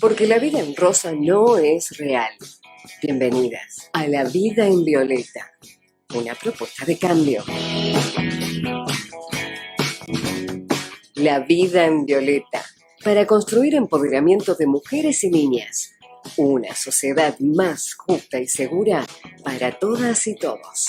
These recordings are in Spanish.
Porque la vida en rosa no es real. Bienvenidas a La Vida en Violeta, una propuesta de cambio. La Vida en Violeta, para construir empoderamiento de mujeres y niñas. Una sociedad más justa y segura para todas y todos.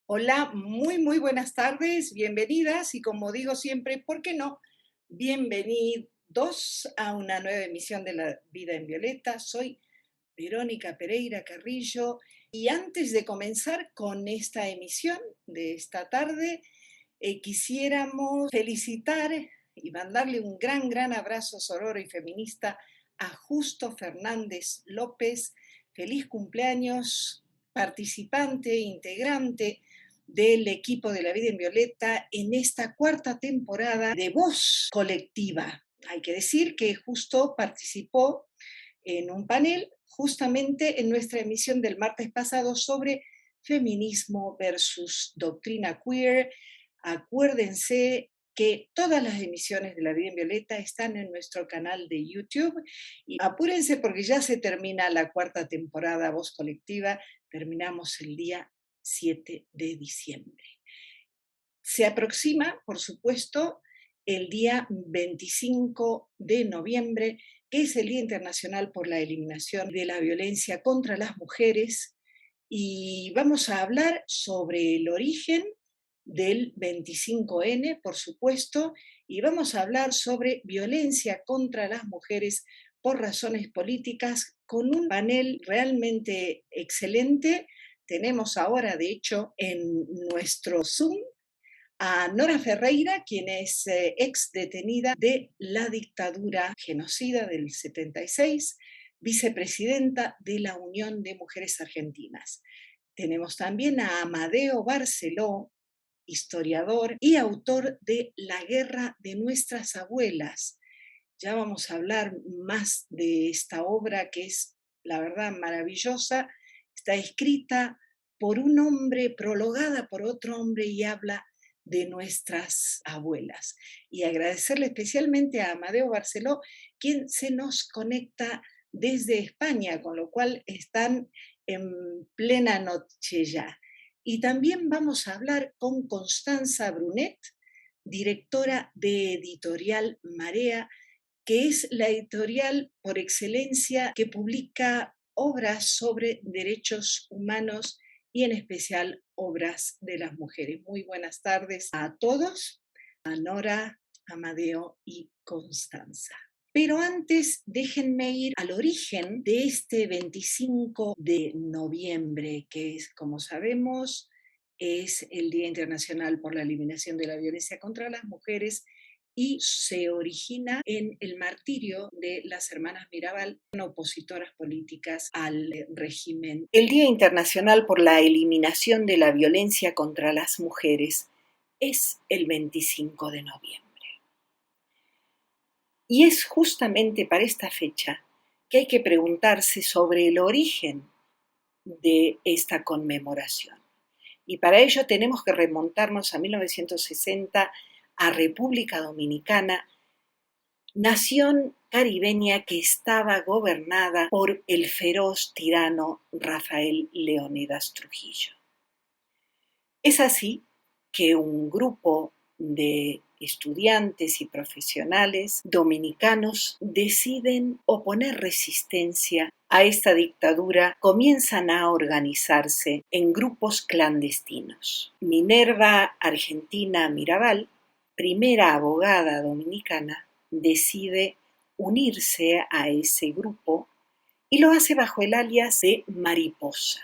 Hola, muy buenas tardes, bienvenidas y como digo siempre, ¿por qué no? Bienvenidos a una nueva emisión de La Vida en Violeta. Soy Verónica Pereira Carrillo y antes de comenzar con esta emisión de esta tarde, quisiéramos felicitar y mandarle un gran abrazo sororo y feminista a Justo Fernández López. Feliz cumpleaños, participante, integrante del equipo de La Vida en Violeta en esta cuarta temporada de Voz Colectiva. Hay que decir que Justo participó en un panel justamente en nuestra emisión del martes pasado sobre feminismo versus doctrina queer. Acuérdense que todas las emisiones de La Vida en Violeta están en nuestro canal de YouTube y apúrense porque ya se termina la cuarta temporada Voz Colectiva, terminamos el día 7 de diciembre. Se aproxima, por supuesto, el día 25 de noviembre, que es el Día Internacional por la Eliminación de la Violencia contra las Mujeres, y vamos a hablar sobre el origen del 25N, por supuesto, y vamos a hablar sobre violencia contra las mujeres por razones políticas con un panel realmente excelente. Tenemos ahora, de hecho, en nuestro Zoom a Nora Ferreira, quien es ex detenida de la dictadura genocida del 76, vicepresidenta de la Unión de Mujeres Argentinas. Tenemos también a Amadeo Barceló, historiador y autor de La Guerra de Nuestras Abuelas. Ya vamos a hablar más de esta obra que es, la verdad, maravillosa. Está escrita por un hombre, prologada por otro hombre y habla de nuestras abuelas. Y agradecerle especialmente a Amadeo Barceló, quien se nos conecta desde España, con lo cual están en plena noche ya. Y también vamos a hablar con Constanza Brunet, directora de Editorial Marea, que es la editorial por excelencia que publica obras sobre derechos humanos y en especial obras de las mujeres. Muy buenas tardes a todos, a Nora, Amadeo y Constanza. Pero antes déjenme ir al origen de este 25 de noviembre, que es, como sabemos, es el Día Internacional por la Eliminación de la Violencia contra las Mujeres y se origina en el martirio de las hermanas Mirabal, opositoras políticas al régimen. El Día Internacional por la Eliminación de la Violencia contra las Mujeres es el 25 de noviembre. Y es justamente para esta fecha que hay que preguntarse sobre el origen de esta conmemoración. Y para ello tenemos que remontarnos a 1960, a República Dominicana, nación caribeña que estaba gobernada por el feroz tirano Rafael Leónidas Trujillo. Es así que un grupo de estudiantes y profesionales dominicanos deciden oponer resistencia a esta dictadura, comienzan a organizarse en grupos clandestinos. Minerva Argentina Mirabal, primera abogada dominicana, decide unirse a ese grupo y lo hace bajo el alias de Mariposa.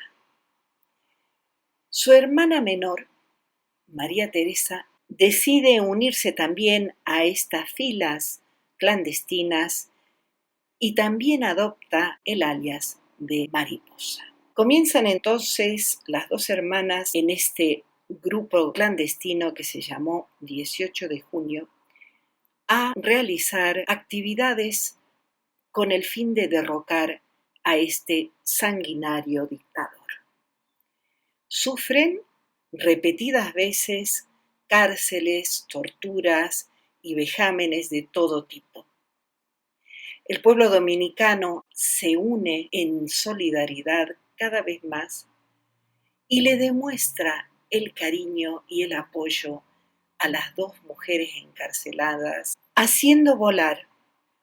Su hermana menor, María Teresa, decide unirse también a estas filas clandestinas y también adopta el alias de Mariposa. Comienzan entonces las dos hermanas en este grupo clandestino que se llamó 18 de junio a realizar actividades con el fin de derrocar a este sanguinario dictador. sufren repetidas veces cárceles, torturas y vejámenes de todo tipo. El pueblo dominicano se une en solidaridad cada vez más y le demuestra el cariño y el apoyo a las dos mujeres encarceladas, haciendo volar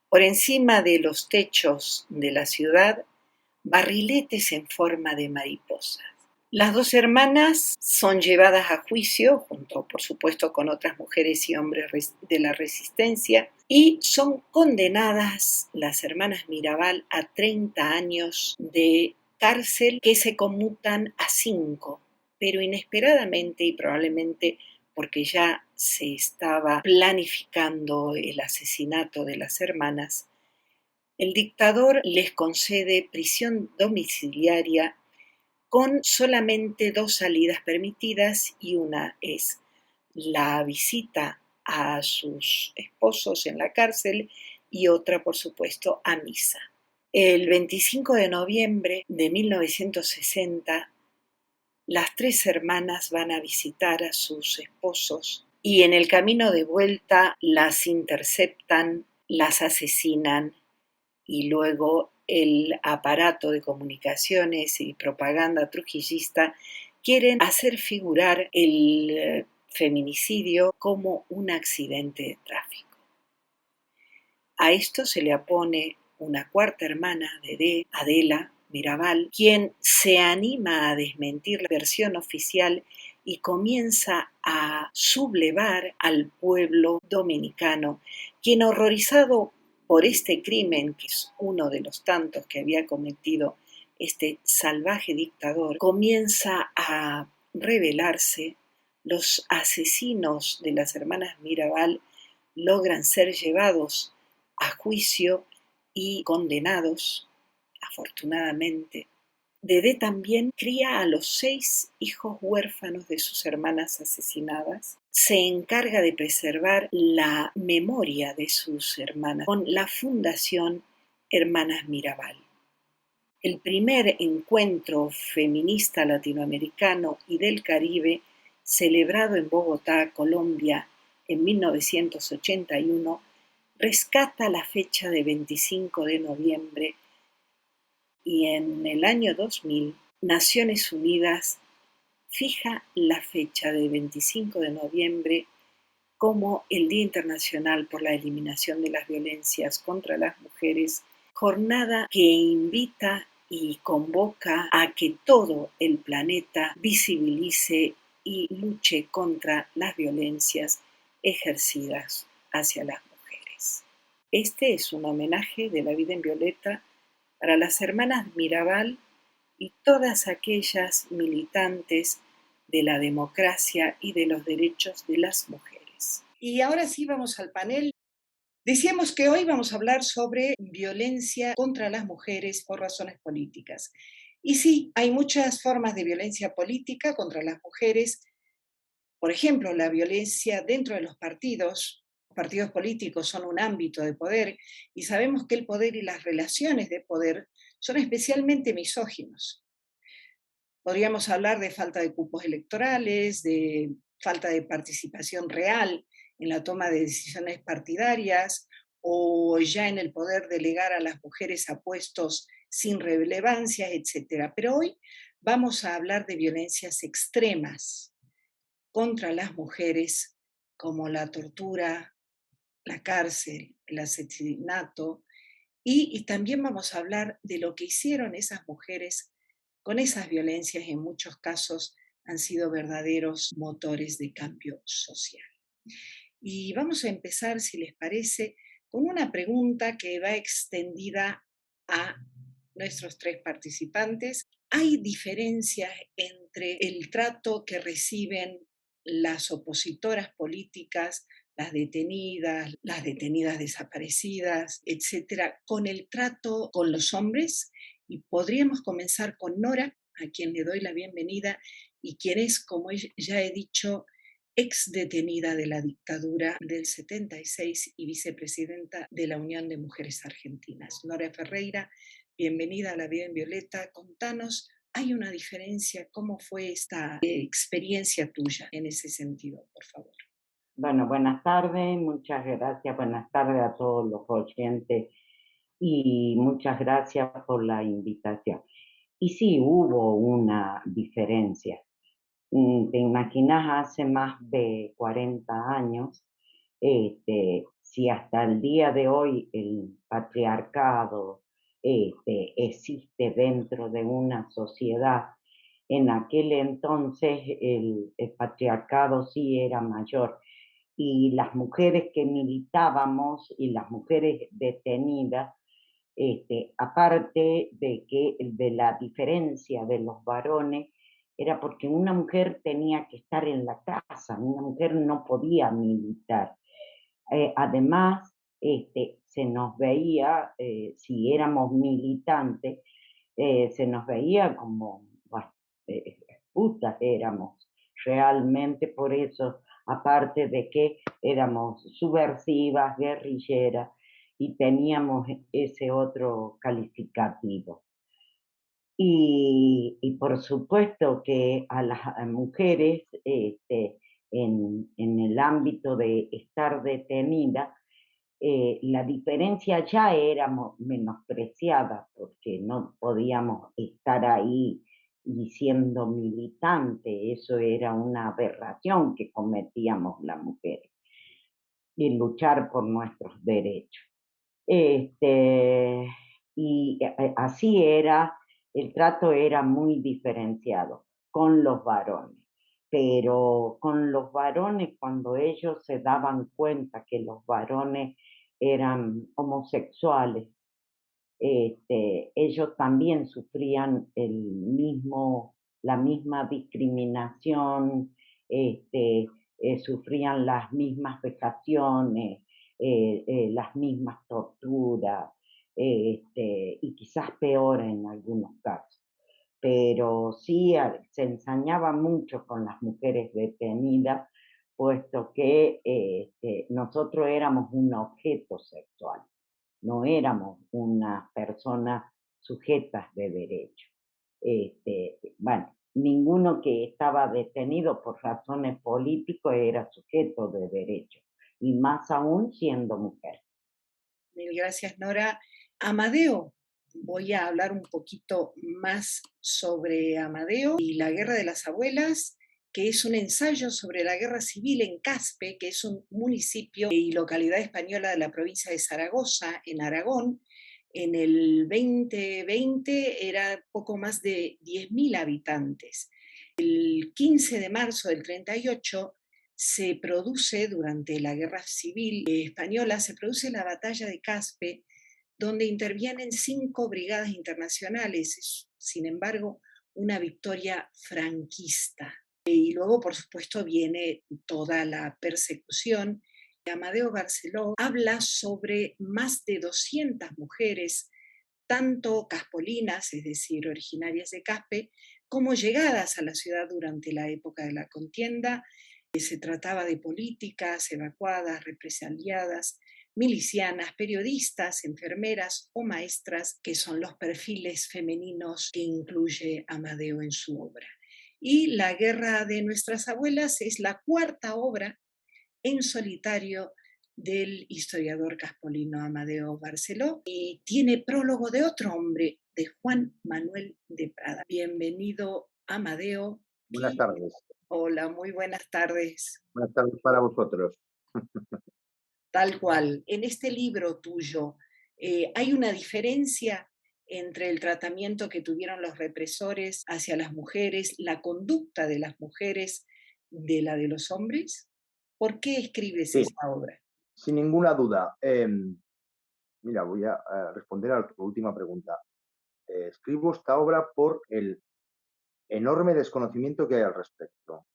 por encima de los techos de la ciudad barriletes en forma de mariposas. Las dos hermanas son llevadas a juicio, junto por supuesto con otras mujeres y hombres de la resistencia, y son condenadas las hermanas Mirabal a 30 años de cárcel que se conmutan a 5, pero inesperadamente y probablemente porque ya se estaba planificando el asesinato de las hermanas, el dictador les concede prisión domiciliaria con solamente 2 salidas permitidas, y una es la visita a sus esposos en la cárcel y otra, por supuesto, a misa. El 25 de noviembre de 1960, las 3 hermanas van a visitar a sus esposos y en el camino de vuelta las interceptan, las asesinan y luego el aparato de comunicaciones y propaganda trujillista quieren hacer figurar el feminicidio como un accidente de tráfico. A esto se le opone una cuarta hermana de Adela Mirabal, quien se anima a desmentir la versión oficial y comienza a sublevar al pueblo dominicano, quien, horrorizado por este crimen, que es uno de los tantos que había cometido este salvaje dictador, comienza a rebelarse. Los asesinos de las hermanas Mirabal logran ser llevados a juicio y condenados, afortunadamente. Dedé también cría a los 6 hijos huérfanos de sus hermanas asesinadas. Se encarga de preservar la memoria de sus hermanas con la Fundación Hermanas Mirabal. El primer encuentro feminista latinoamericano y del Caribe, celebrado en Bogotá, Colombia, en 1981, rescata la fecha de 25 de noviembre y en el año 2000 Naciones Unidas fija la fecha de 25 de noviembre como el Día Internacional por la Eliminación de las Violencias contra las Mujeres, jornada que invita y convoca a que todo el planeta visibilice y luche contra las violencias ejercidas hacia las mujeres. Este es un homenaje de La Vida en Violeta para las hermanas Mirabal y todas aquellas militantes de la democracia y de los derechos de las mujeres. Y ahora sí vamos al panel. Decíamos que hoy vamos a hablar sobre violencia contra las mujeres por razones políticas. Y sí, hay muchas formas de violencia política contra las mujeres. Por ejemplo, la violencia dentro de los partidos. Los partidos políticos son un ámbito de poder y sabemos que el poder y las relaciones de poder son especialmente misóginos. Podríamos hablar de falta de cupos electorales, de falta de participación real en la toma de decisiones partidarias o ya en el poder delegar a las mujeres a puestos sin relevancia, etc. Pero hoy vamos a hablar de violencias extremas contra las mujeres, como la tortura, la cárcel, el asesinato, y también vamos a hablar de lo que hicieron esas mujeres con esas violencias. En muchos casos han sido verdaderos motores de cambio social. Y vamos a empezar, si les parece, con una pregunta que va extendida a nuestros 3 participantes. ¿Hay diferencias entre el trato que reciben las opositoras políticas, las detenidas desaparecidas, etcétera, con el trato con los hombres? Y podríamos comenzar con Nora, a quien le doy la bienvenida, y quien es, como ya he dicho, ex detenida de la dictadura del 76 y vicepresidenta de la Unión de Mujeres Argentinas. Nora Ferreira, bienvenida a La Vida en Violeta. Contanos ¿Hay una diferencia? ¿Cómo fue esta experiencia tuya en ese sentido, por favor? Bueno, buenas tardes, muchas gracias, buenas tardes a todos los oyentes y muchas gracias por la invitación. Y sí, hubo una diferencia. Te imaginas hace más de 40 años, si hasta el día de hoy el patriarcado existe dentro de una sociedad, en aquel entonces el patriarcado sí era mayor y las mujeres que militábamos y las mujeres detenidas, aparte de que de la diferencia de los varones, era porque una mujer tenía que estar en la casa, una mujer no podía militar. Además, se nos veía, si éramos militantes, se nos veía como, bueno, putas éramos realmente por eso, aparte de que éramos subversivas, guerrilleras, y teníamos ese otro calificativo. Y por supuesto que a las mujeres en el ámbito de estar detenida, la diferencia ya era menospreciada porque no podíamos estar ahí y siendo militante, eso era una aberración que cometíamos las mujeres, y luchar por nuestros derechos. Este, y así era, el trato era muy diferenciado con los varones. Pero con los varones, cuando ellos se daban cuenta que los varones eran homosexuales, ellos también sufrían la misma discriminación, sufrían las mismas vejaciones, las mismas torturas, y quizás peor en algunos casos. Pero sí se ensañaba mucho con las mujeres detenidas, puesto que nosotros éramos un objeto sexual, no éramos unas personas sujetas de derecho. Bueno, ninguno que estaba detenido por razones políticas era sujeto de derecho, y más aún siendo mujer. Mil gracias, Nora. Amadeo, voy a hablar un poquito más sobre Amadeo y la Guerra de las Abuelas, que es un ensayo sobre la guerra civil en Caspe, que es un municipio y localidad española de la provincia de Zaragoza, en Aragón. En el 2020 era poco más de 10.000 habitantes. El 15 de marzo del 38 se produce, durante la Guerra Civil Española, se produce la batalla de Caspe, donde intervienen 5 brigadas internacionales. Es, sin embargo, una victoria franquista. Y luego, por supuesto, viene toda la persecución. Amadeo Barceló habla sobre más de 200 mujeres, tanto caspolinas, es decir, originarias de Caspe, como llegadas a la ciudad durante la época de la contienda. Se trataba de políticas, evacuadas, represaliadas, milicianas, periodistas, enfermeras o maestras, que son los perfiles femeninos que incluye Amadeo en su obra. Y La Guerra de Nuestras Abuelas es la 4ª obra en solitario del historiador caspolino Amadeo Barceló y tiene prólogo de otro hombre, de Juan Manuel de Prada. Bienvenido, Amadeo. Buenas tardes. Hola, muy buenas tardes. Buenas tardes para vosotros. Tal cual. En este libro tuyo, ¿hay una diferencia entre el tratamiento que tuvieron los represores hacia las mujeres, la conducta de las mujeres, de la de los hombres? ¿Por qué escribes Sí, esta obra? sin ninguna duda. Mira, voy a responder a tu última pregunta. Escribo esta obra por el enorme desconocimiento que hay al respecto.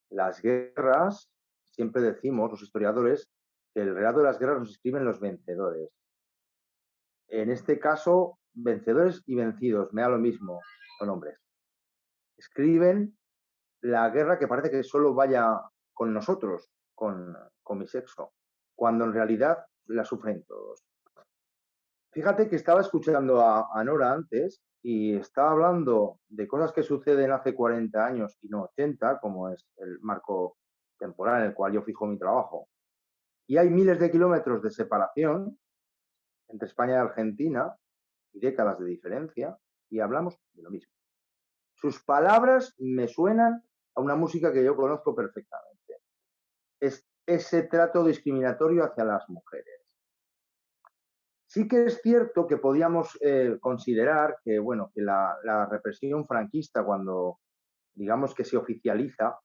Las guerras, siempre decimos los historiadores, que el relato de las guerras nos escriben los vencedores. En este caso, vencedores y vencidos, me da lo mismo, son hombres. Escriben la guerra que parece que solo vaya con nosotros, con mi sexo, cuando en realidad la sufren todos. Fíjate que estaba escuchando a Nora antes y está hablando de cosas que suceden hace 40 años y no 80, como es el marco temporal en el cual yo fijo mi trabajo, y hay miles de kilómetros de separación entre España y Argentina y décadas de diferencia, y hablamos de lo mismo. Sus palabras me suenan a una música que yo conozco perfectamente. Es ese trato discriminatorio hacia las mujeres. Sí que es cierto que podíamos considerar que, bueno, que la represión franquista, cuando digamos que se oficializa,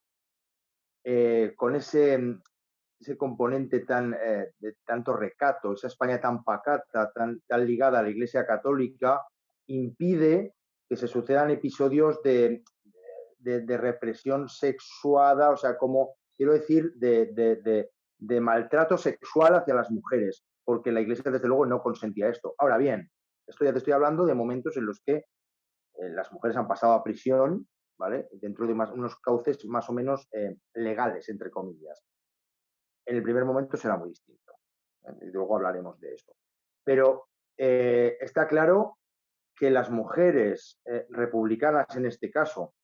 con ese componente de tanto recato, esa España tan pacata, tan ligada a la Iglesia Católica, impide que se sucedan episodios de represión sexuada, o sea, como quiero decir, de maltrato sexual hacia las mujeres, porque la Iglesia desde luego no consentía esto. Ahora bien, esto ya te estoy hablando de momentos en los que las mujeres han pasado a prisión, ¿vale? Dentro de unos cauces más o menos legales, entre comillas. En el primer momento será muy distinto. Y luego hablaremos de eso. Pero está claro que las mujeres republicanas, en este caso,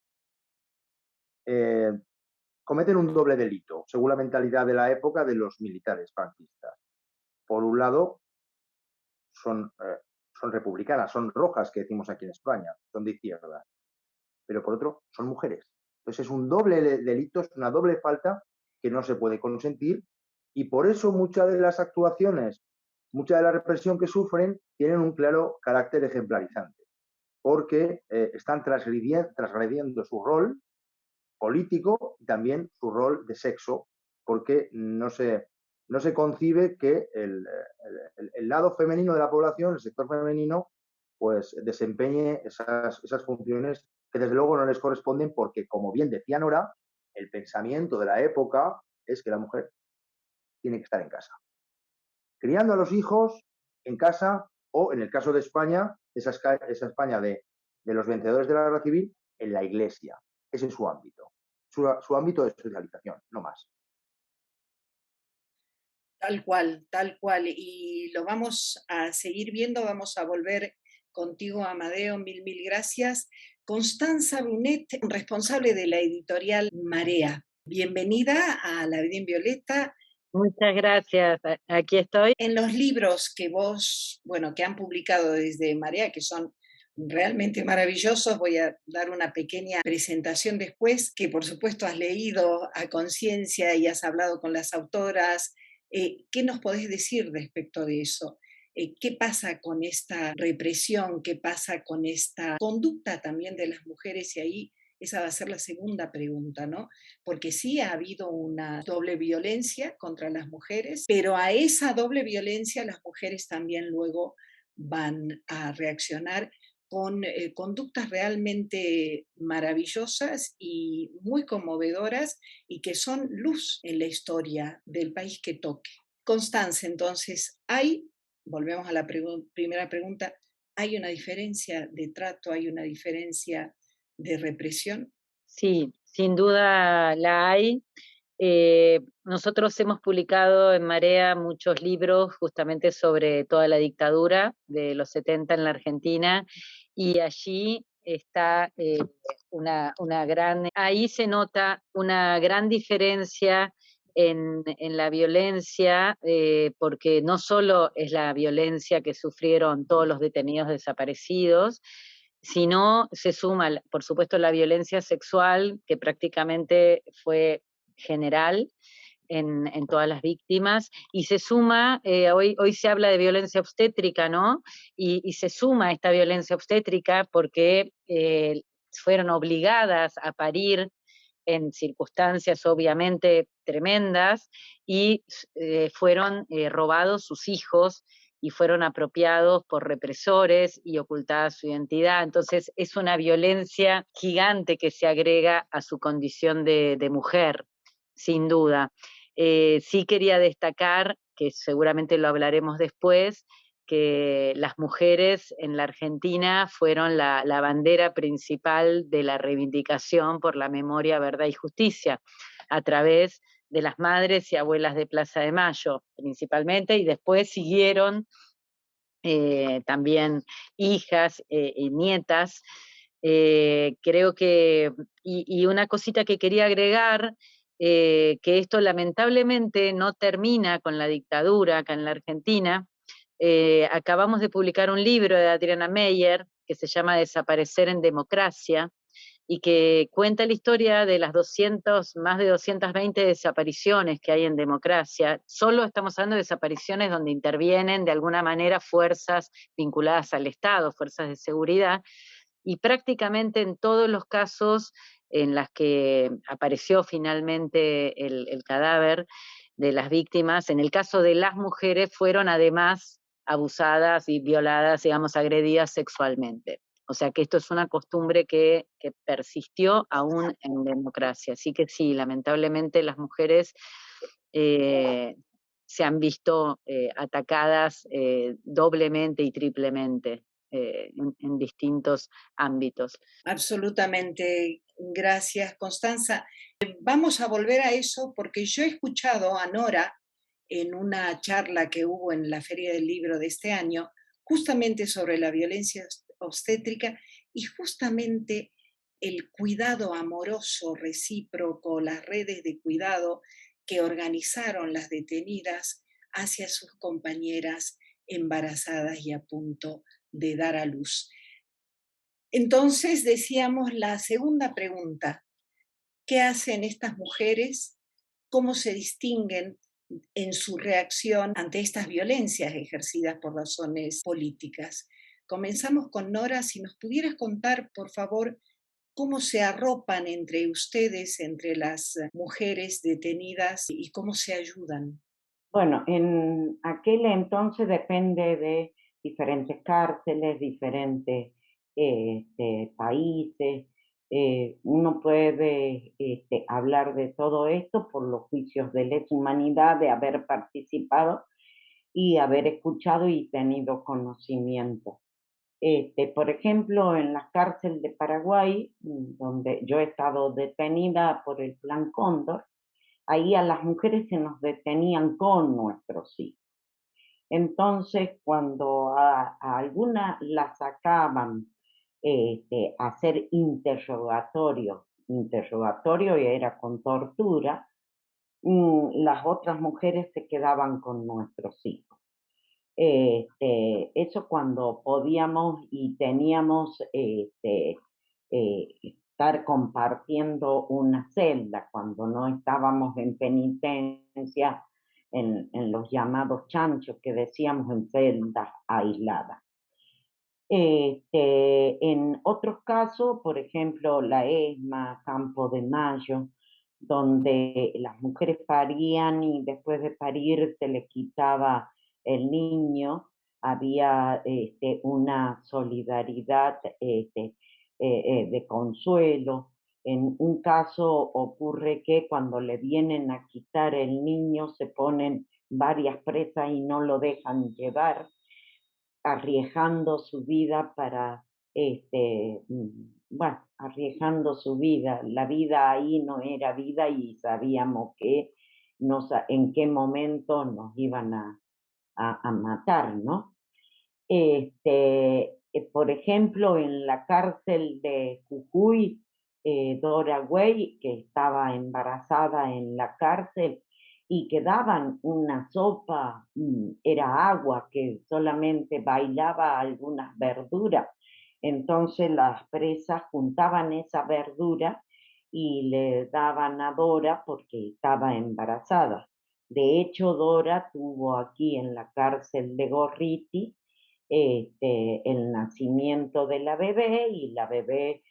cometen un doble delito, según la mentalidad de la época de los militares franquistas. Por un lado, son republicanas, son rojas, que decimos aquí en España, son de izquierda. Pero por otro, son mujeres. Entonces es un doble delito, es una doble falta que no se puede consentir, y por eso muchas de las actuaciones, mucha de la represión que sufren, tienen un claro carácter ejemplarizante, porque están transgrediendo su rol político y también su rol de sexo, porque no se concibe que el lado femenino de la población, el sector femenino, pues desempeñe esas funciones que desde luego no les corresponden, porque, como bien decía Nora, el pensamiento de la época es que la mujer tiene que estar en casa, criando a los hijos en casa, o en el caso de España, esa España de los vencedores de la guerra civil, en la iglesia. Ese es su ámbito. Su ámbito de socialización, no más. Tal cual, tal cual. Y lo vamos a seguir viendo, vamos a volver contigo, Amadeo, mil gracias. Constanza Brunet, responsable de la editorial Marea. Bienvenida a La Vida en Violeta. Muchas gracias, aquí estoy. En los libros que que han publicado desde Marea, que son realmente maravillosos, voy a dar una pequeña presentación después, que por supuesto has leído a conciencia y has hablado con las autoras. ¿Qué nos podés decir respecto de eso? ¿Qué pasa con esta represión? ¿Qué pasa con esta conducta también de las mujeres? Y ahí esa va a ser la segunda pregunta, ¿no? Porque sí ha habido una doble violencia contra las mujeres, pero a esa doble violencia las mujeres también luego van a reaccionar con conductas realmente maravillosas y muy conmovedoras, y que son luz en la historia del país que toque. Constanza, entonces, volvemos a la primera pregunta, ¿hay una diferencia de trato, hay una diferencia de represión? Sí, sin duda la hay. Nosotros hemos publicado en Marea muchos libros justamente sobre toda la dictadura de los 70 en la Argentina, y allí está ahí se nota una gran diferencia en la violencia, porque no solo es la violencia que sufrieron todos los detenidos desaparecidos, sino se suma, por supuesto, la violencia sexual, que prácticamente fue general en todas las víctimas, y se suma, hoy se habla de violencia obstétrica, ¿no? Y se suma esta violencia obstétrica porque fueron obligadas a parir en circunstancias obviamente tremendas, y fueron robados sus hijos y fueron apropiados por represores y ocultada su identidad. Entonces es una violencia gigante que se agrega a su condición de mujer, sin duda. Sí quería destacar, que seguramente lo hablaremos después, que las mujeres en la Argentina fueron la bandera principal de la reivindicación por la memoria, verdad y justicia, a través de las madres y abuelas de Plaza de Mayo, principalmente, y después siguieron también hijas y nietas. Creo que, y una cosita que quería agregar, que esto lamentablemente no termina con la dictadura acá en la Argentina. Acabamos de publicar un libro de Adriana Meyer que se llama Desaparecer en Democracia, y que cuenta la historia de las más de 220 desapariciones que hay en democracia. Solo estamos hablando de desapariciones donde intervienen de alguna manera fuerzas vinculadas al Estado, fuerzas de seguridad, y prácticamente en todos los casos en las que apareció finalmente el cadáver de las víctimas, en el caso de las mujeres, fueron además abusadas y violadas, digamos, agredidas sexualmente. O sea que esto es una costumbre que persistió aún en democracia. Así que sí, lamentablemente las mujeres se han visto atacadas doblemente y triplemente en distintos ámbitos. Absolutamente. Gracias, Constanza. Vamos a volver a eso porque yo he escuchado a Nora en una charla que hubo en la Feria del Libro de este año, justamente sobre la violencia obstétrica y justamente el cuidado amoroso recíproco, las redes de cuidado que organizaron las detenidas hacia sus compañeras embarazadas y a punto de dar a luz. Entonces decíamos la segunda pregunta, ¿qué hacen estas mujeres? ¿Cómo se distinguen en su reacción ante estas violencias ejercidas por razones políticas? Comenzamos con Nora, si nos pudieras contar, por favor, cómo se arropan entre ustedes, entre las mujeres detenidas y cómo se ayudan. Bueno, en aquel entonces depende de diferentes cárceles, diferentes países. Uno puede hablar de todo esto por los juicios de lesa humanidad, de haber participado y haber escuchado y tenido conocimiento. Por ejemplo, en la cárcel de Paraguay, donde yo he estado detenida por el Plan Cóndor, ahí a las mujeres se nos detenían con nuestros hijos. Entonces, cuando a algunas las sacaban a hacer interrogatorio era con tortura, las otras mujeres se quedaban con nuestros hijos. Eso cuando podíamos y teníamos estar compartiendo una celda, cuando no estábamos en penitencia, en los llamados chanchos que decíamos, en celdas aisladas. En otros casos, por ejemplo, la ESMA, Campo de Mayo, donde las mujeres parían y después de parir se les quitaba el niño, había una solidaridad de consuelo. En un caso ocurre que cuando le vienen a quitar el niño se ponen varias presas y no lo dejan llevar, arriesgando su vida para, arriesgando su vida. La vida ahí no era vida y sabíamos que en qué momento nos iban a matar, ¿no? Por ejemplo, en la cárcel de Jujuy, Dora Güey, que estaba embarazada en la cárcel, y que daban una sopa, era agua que solamente bailaba algunas verduras. Entonces las presas juntaban esa verdura y le daban a Dora porque estaba embarazada. De hecho, Dora tuvo aquí en la cárcel de Gorriti el nacimiento de la bebé, y la bebé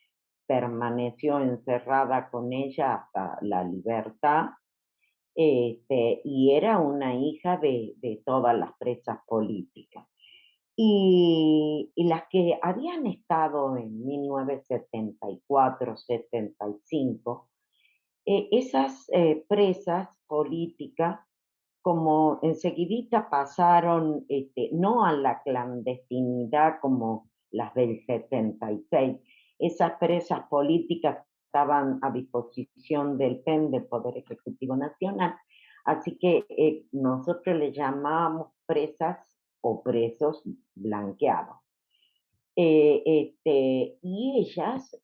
permaneció encerrada con ella hasta la libertad. Y era una hija de todas las presas políticas. Y las que habían estado en 1974-75, esas presas políticas, como enseguidita pasaron no a la clandestinidad como las del 76, esas presas políticas estaban a disposición del PEN, del Poder Ejecutivo Nacional, así que nosotros le llamábamos presas o presos blanqueados. Y ellas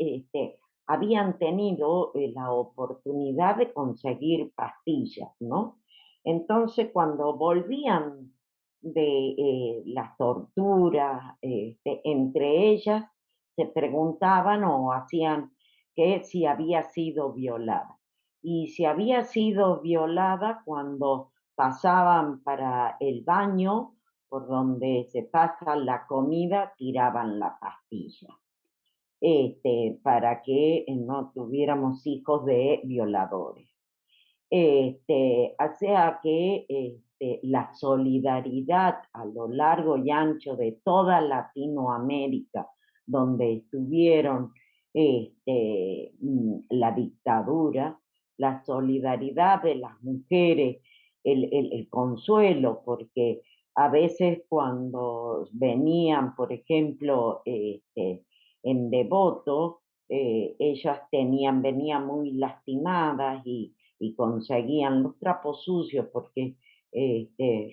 habían tenido la oportunidad de conseguir pastillas, ¿no? Entonces, cuando volvían de las torturas, entre ellas se preguntaban o hacían que si había sido violada. Y si había sido violada cuando pasaban para el baño, por donde se pasa la comida, tiraban la pastilla, para que no tuviéramos hijos de violadores. O sea que la solidaridad a lo largo y ancho de toda Latinoamérica, donde estuvieron la dictadura, la solidaridad de las mujeres, el consuelo, porque a veces cuando venían, por ejemplo, en Devoto, ellas venían muy lastimadas y conseguían los trapos sucios porque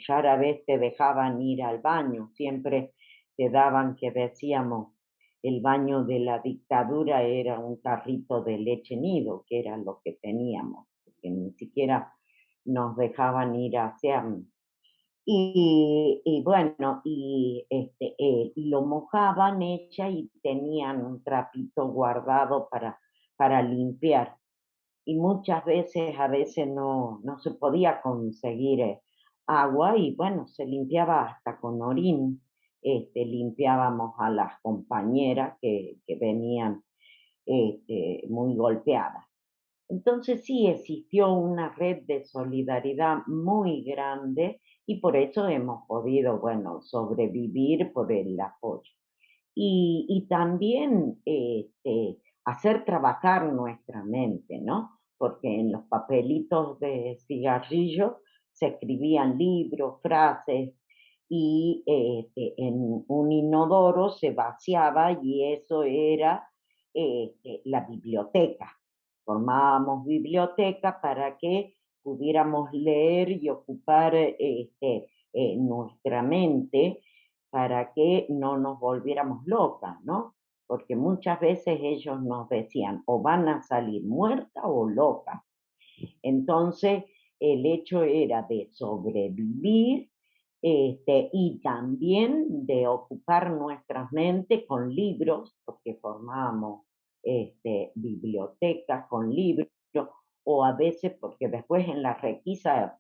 rara vez te dejaban ir al baño, siempre te daban, que decíamos, el baño de la dictadura era un carrito de leche nido, que era lo que teníamos, porque ni siquiera nos dejaban ir a hacerlo. Y bueno, lo mojaban ella y tenían un trapito guardado para limpiar. Y muchas veces, a veces no se podía conseguir agua y bueno, se limpiaba hasta con orín. Limpiábamos a las compañeras que venían muy golpeadas. Entonces sí existió una red de solidaridad muy grande y por eso hemos podido, bueno, sobrevivir por el apoyo. Y también hacer trabajar nuestra mente, ¿no? Porque en los papelitos de cigarrillo se escribían libros, frases, y en un inodoro se vaciaba y eso era la biblioteca. Formábamos biblioteca para que pudiéramos leer y ocupar nuestra mente para que no nos volviéramos locas, ¿no? Porque muchas veces ellos nos decían o van a salir muerta o loca. Entonces, el hecho era de sobrevivir y también de ocupar nuestras mentes con libros, porque formábamos bibliotecas con libros, o a veces porque después en la requisa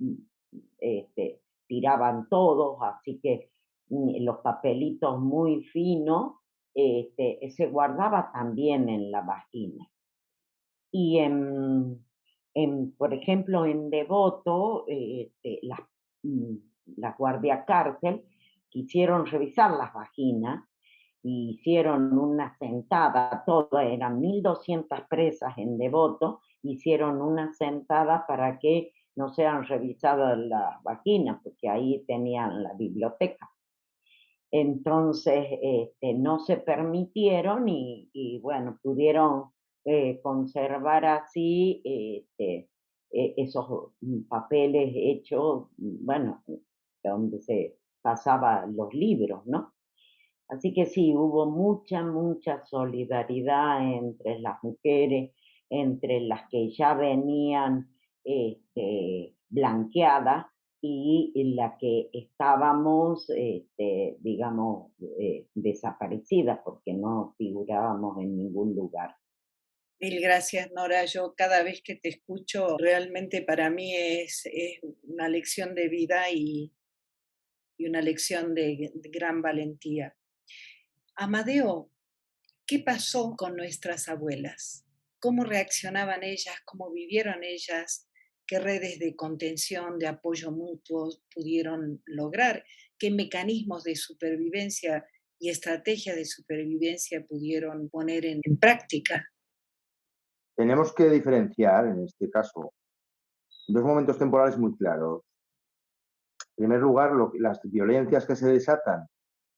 tiraban todos, así que los papelitos muy finos se guardaba también en la vagina. Y por ejemplo, en Devoto, la guardia cárcel quisieron revisar las vaginas, hicieron una sentada, eran 1.200 presas en Devoto, hicieron una sentada para que no sean revisadas las vaginas, porque ahí tenían la biblioteca. Entonces, no se permitieron y bueno, pudieron conservar así esos papeles hechos, bueno, donde se pasaban los libros, ¿no? Así que sí, hubo mucha solidaridad entre las mujeres, entre las que ya venían blanqueadas y la que estábamos, digamos, desaparecidas porque no figurábamos en ningún lugar. Mil gracias, Nora. Yo cada vez que te escucho, realmente para mí es una lección de vida y una lección de gran valentía. Amadeo, ¿qué pasó con nuestras abuelas? ¿Cómo reaccionaban ellas? ¿Cómo vivieron ellas? ¿Qué redes de contención, de apoyo mutuo pudieron lograr? ¿Qué mecanismos de supervivencia y estrategias de supervivencia pudieron poner en práctica? Tenemos que diferenciar, en este caso, dos momentos temporales muy claros. En primer lugar, las violencias que se desatan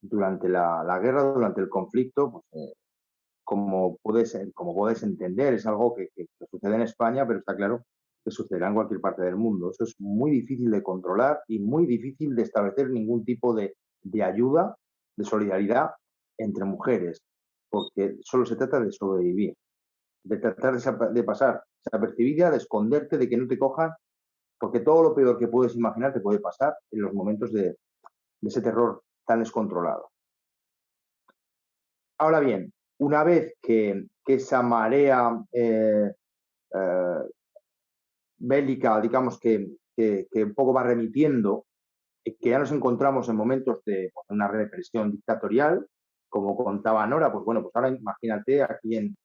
durante la guerra, durante el conflicto, pues, como puedes entender, es algo que sucede en España, pero está claro que sucederá en cualquier parte del mundo. Eso es muy difícil de controlar y muy difícil de establecer ningún tipo de de ayuda, de solidaridad entre mujeres, porque solo se trata de sobrevivir, de tratar de pasar desapercibida, de esconderte, de que no te cojan, porque todo lo peor que puedes imaginar te puede pasar en los momentos de ese terror tan descontrolado. Ahora bien, una vez que esa marea bélica, digamos que un poco va remitiendo, que ya nos encontramos en momentos de pues, una represión dictatorial, como contaba Nora, pues bueno, pues ahora imagínate aquí en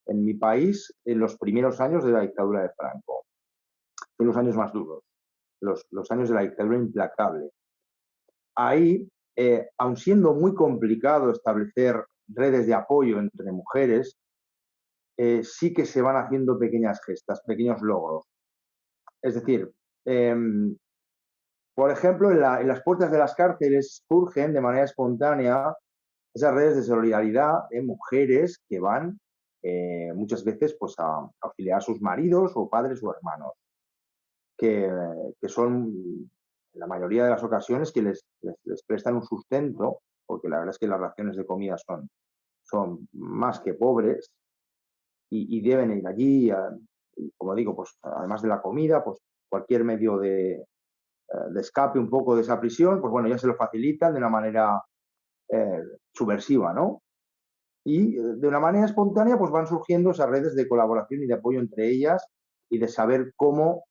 mi país, en los primeros años de la dictadura de Franco, son los años más duros, los años de la dictadura implacable. Ahí, aun siendo muy complicado establecer redes de apoyo entre mujeres, sí que se van haciendo pequeñas gestas, pequeños logros. Es decir, por ejemplo, en las puertas de las cárceles surgen de manera espontánea esas redes de solidaridad de mujeres que van muchas veces pues, a auxiliar a sus maridos o padres o hermanos, que son en la mayoría de las ocasiones que les prestan un sustento, porque la verdad es que las raciones de comida son más que pobres y deben ir allí, y como digo, pues además de la comida, pues cualquier medio de escape un poco de esa prisión, pues bueno, ya se lo facilitan de una manera subversiva, ¿no? Y de una manera espontánea pues van surgiendo esas redes de colaboración y de apoyo entre ellas y de saber cómo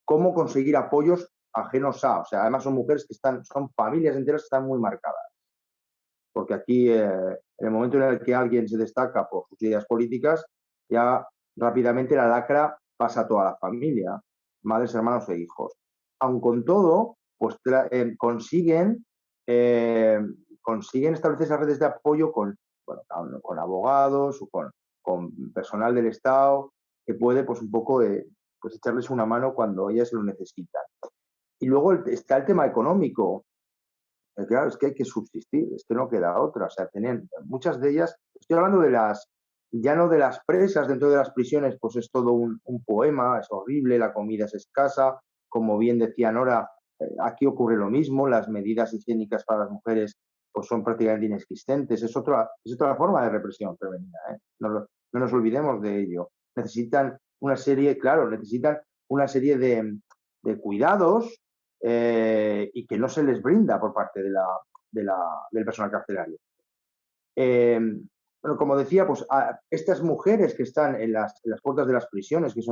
conseguir apoyos ajenos a, o sea, además son mujeres que son familias enteras que están muy marcadas. Porque aquí, en el momento en el que alguien se destaca por sus ideas políticas, ya rápidamente la lacra pasa a toda la familia, madres, hermanos e hijos. Aun con todo, pues consiguen establecer esas redes de apoyo con abogados o con personal del Estado que puede pues un poco pues echarles una mano cuando ellas lo necesitan. Y luego está el tema económico. Claro, es que hay que subsistir, es que no queda otra. O sea, muchas de ellas, estoy hablando ya no de las presas dentro de las prisiones, pues es todo un poema, es horrible, la comida es escasa, como bien decía Nora, aquí ocurre lo mismo, las medidas higiénicas para las mujeres pues son prácticamente inexistentes, es otra forma de represión femenina, ¿eh? No nos olvidemos de ello. Necesitan una serie de cuidados y que no se les brinda por parte del personal carcelario. Bueno, como decía, pues estas mujeres que están en las puertas de las prisiones, que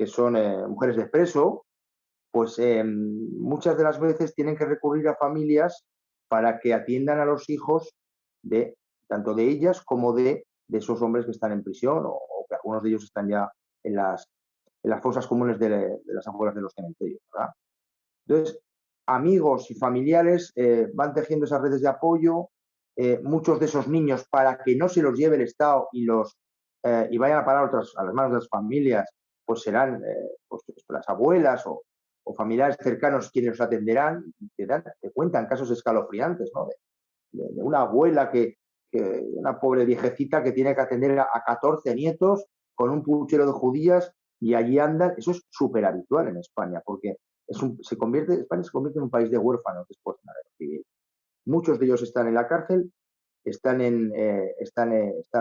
son mujeres de preso, pues muchas de las veces tienen que recurrir a familias para que atiendan a los hijos tanto de ellas como de esos hombres que están en prisión o que algunos de ellos están ya en las fosas comunes de las afueras de los cementerios, ¿verdad? Entonces, amigos y familiares van tejiendo esas redes de apoyo, muchos de esos niños, para que no se los lleve el Estado y vayan a parar a las manos de las familias, pues serán pues las abuelas o familiares cercanos quienes los atenderán. Te cuentan casos escalofriantes, ¿no? De una abuela una pobre viejecita que tiene que atender a 14 nietos con un puchero de judías y allí andan. Eso es súper habitual en España, porque España se convierte en un país de huérfanos después de la guerra civil. Muchos de ellos están en la cárcel, están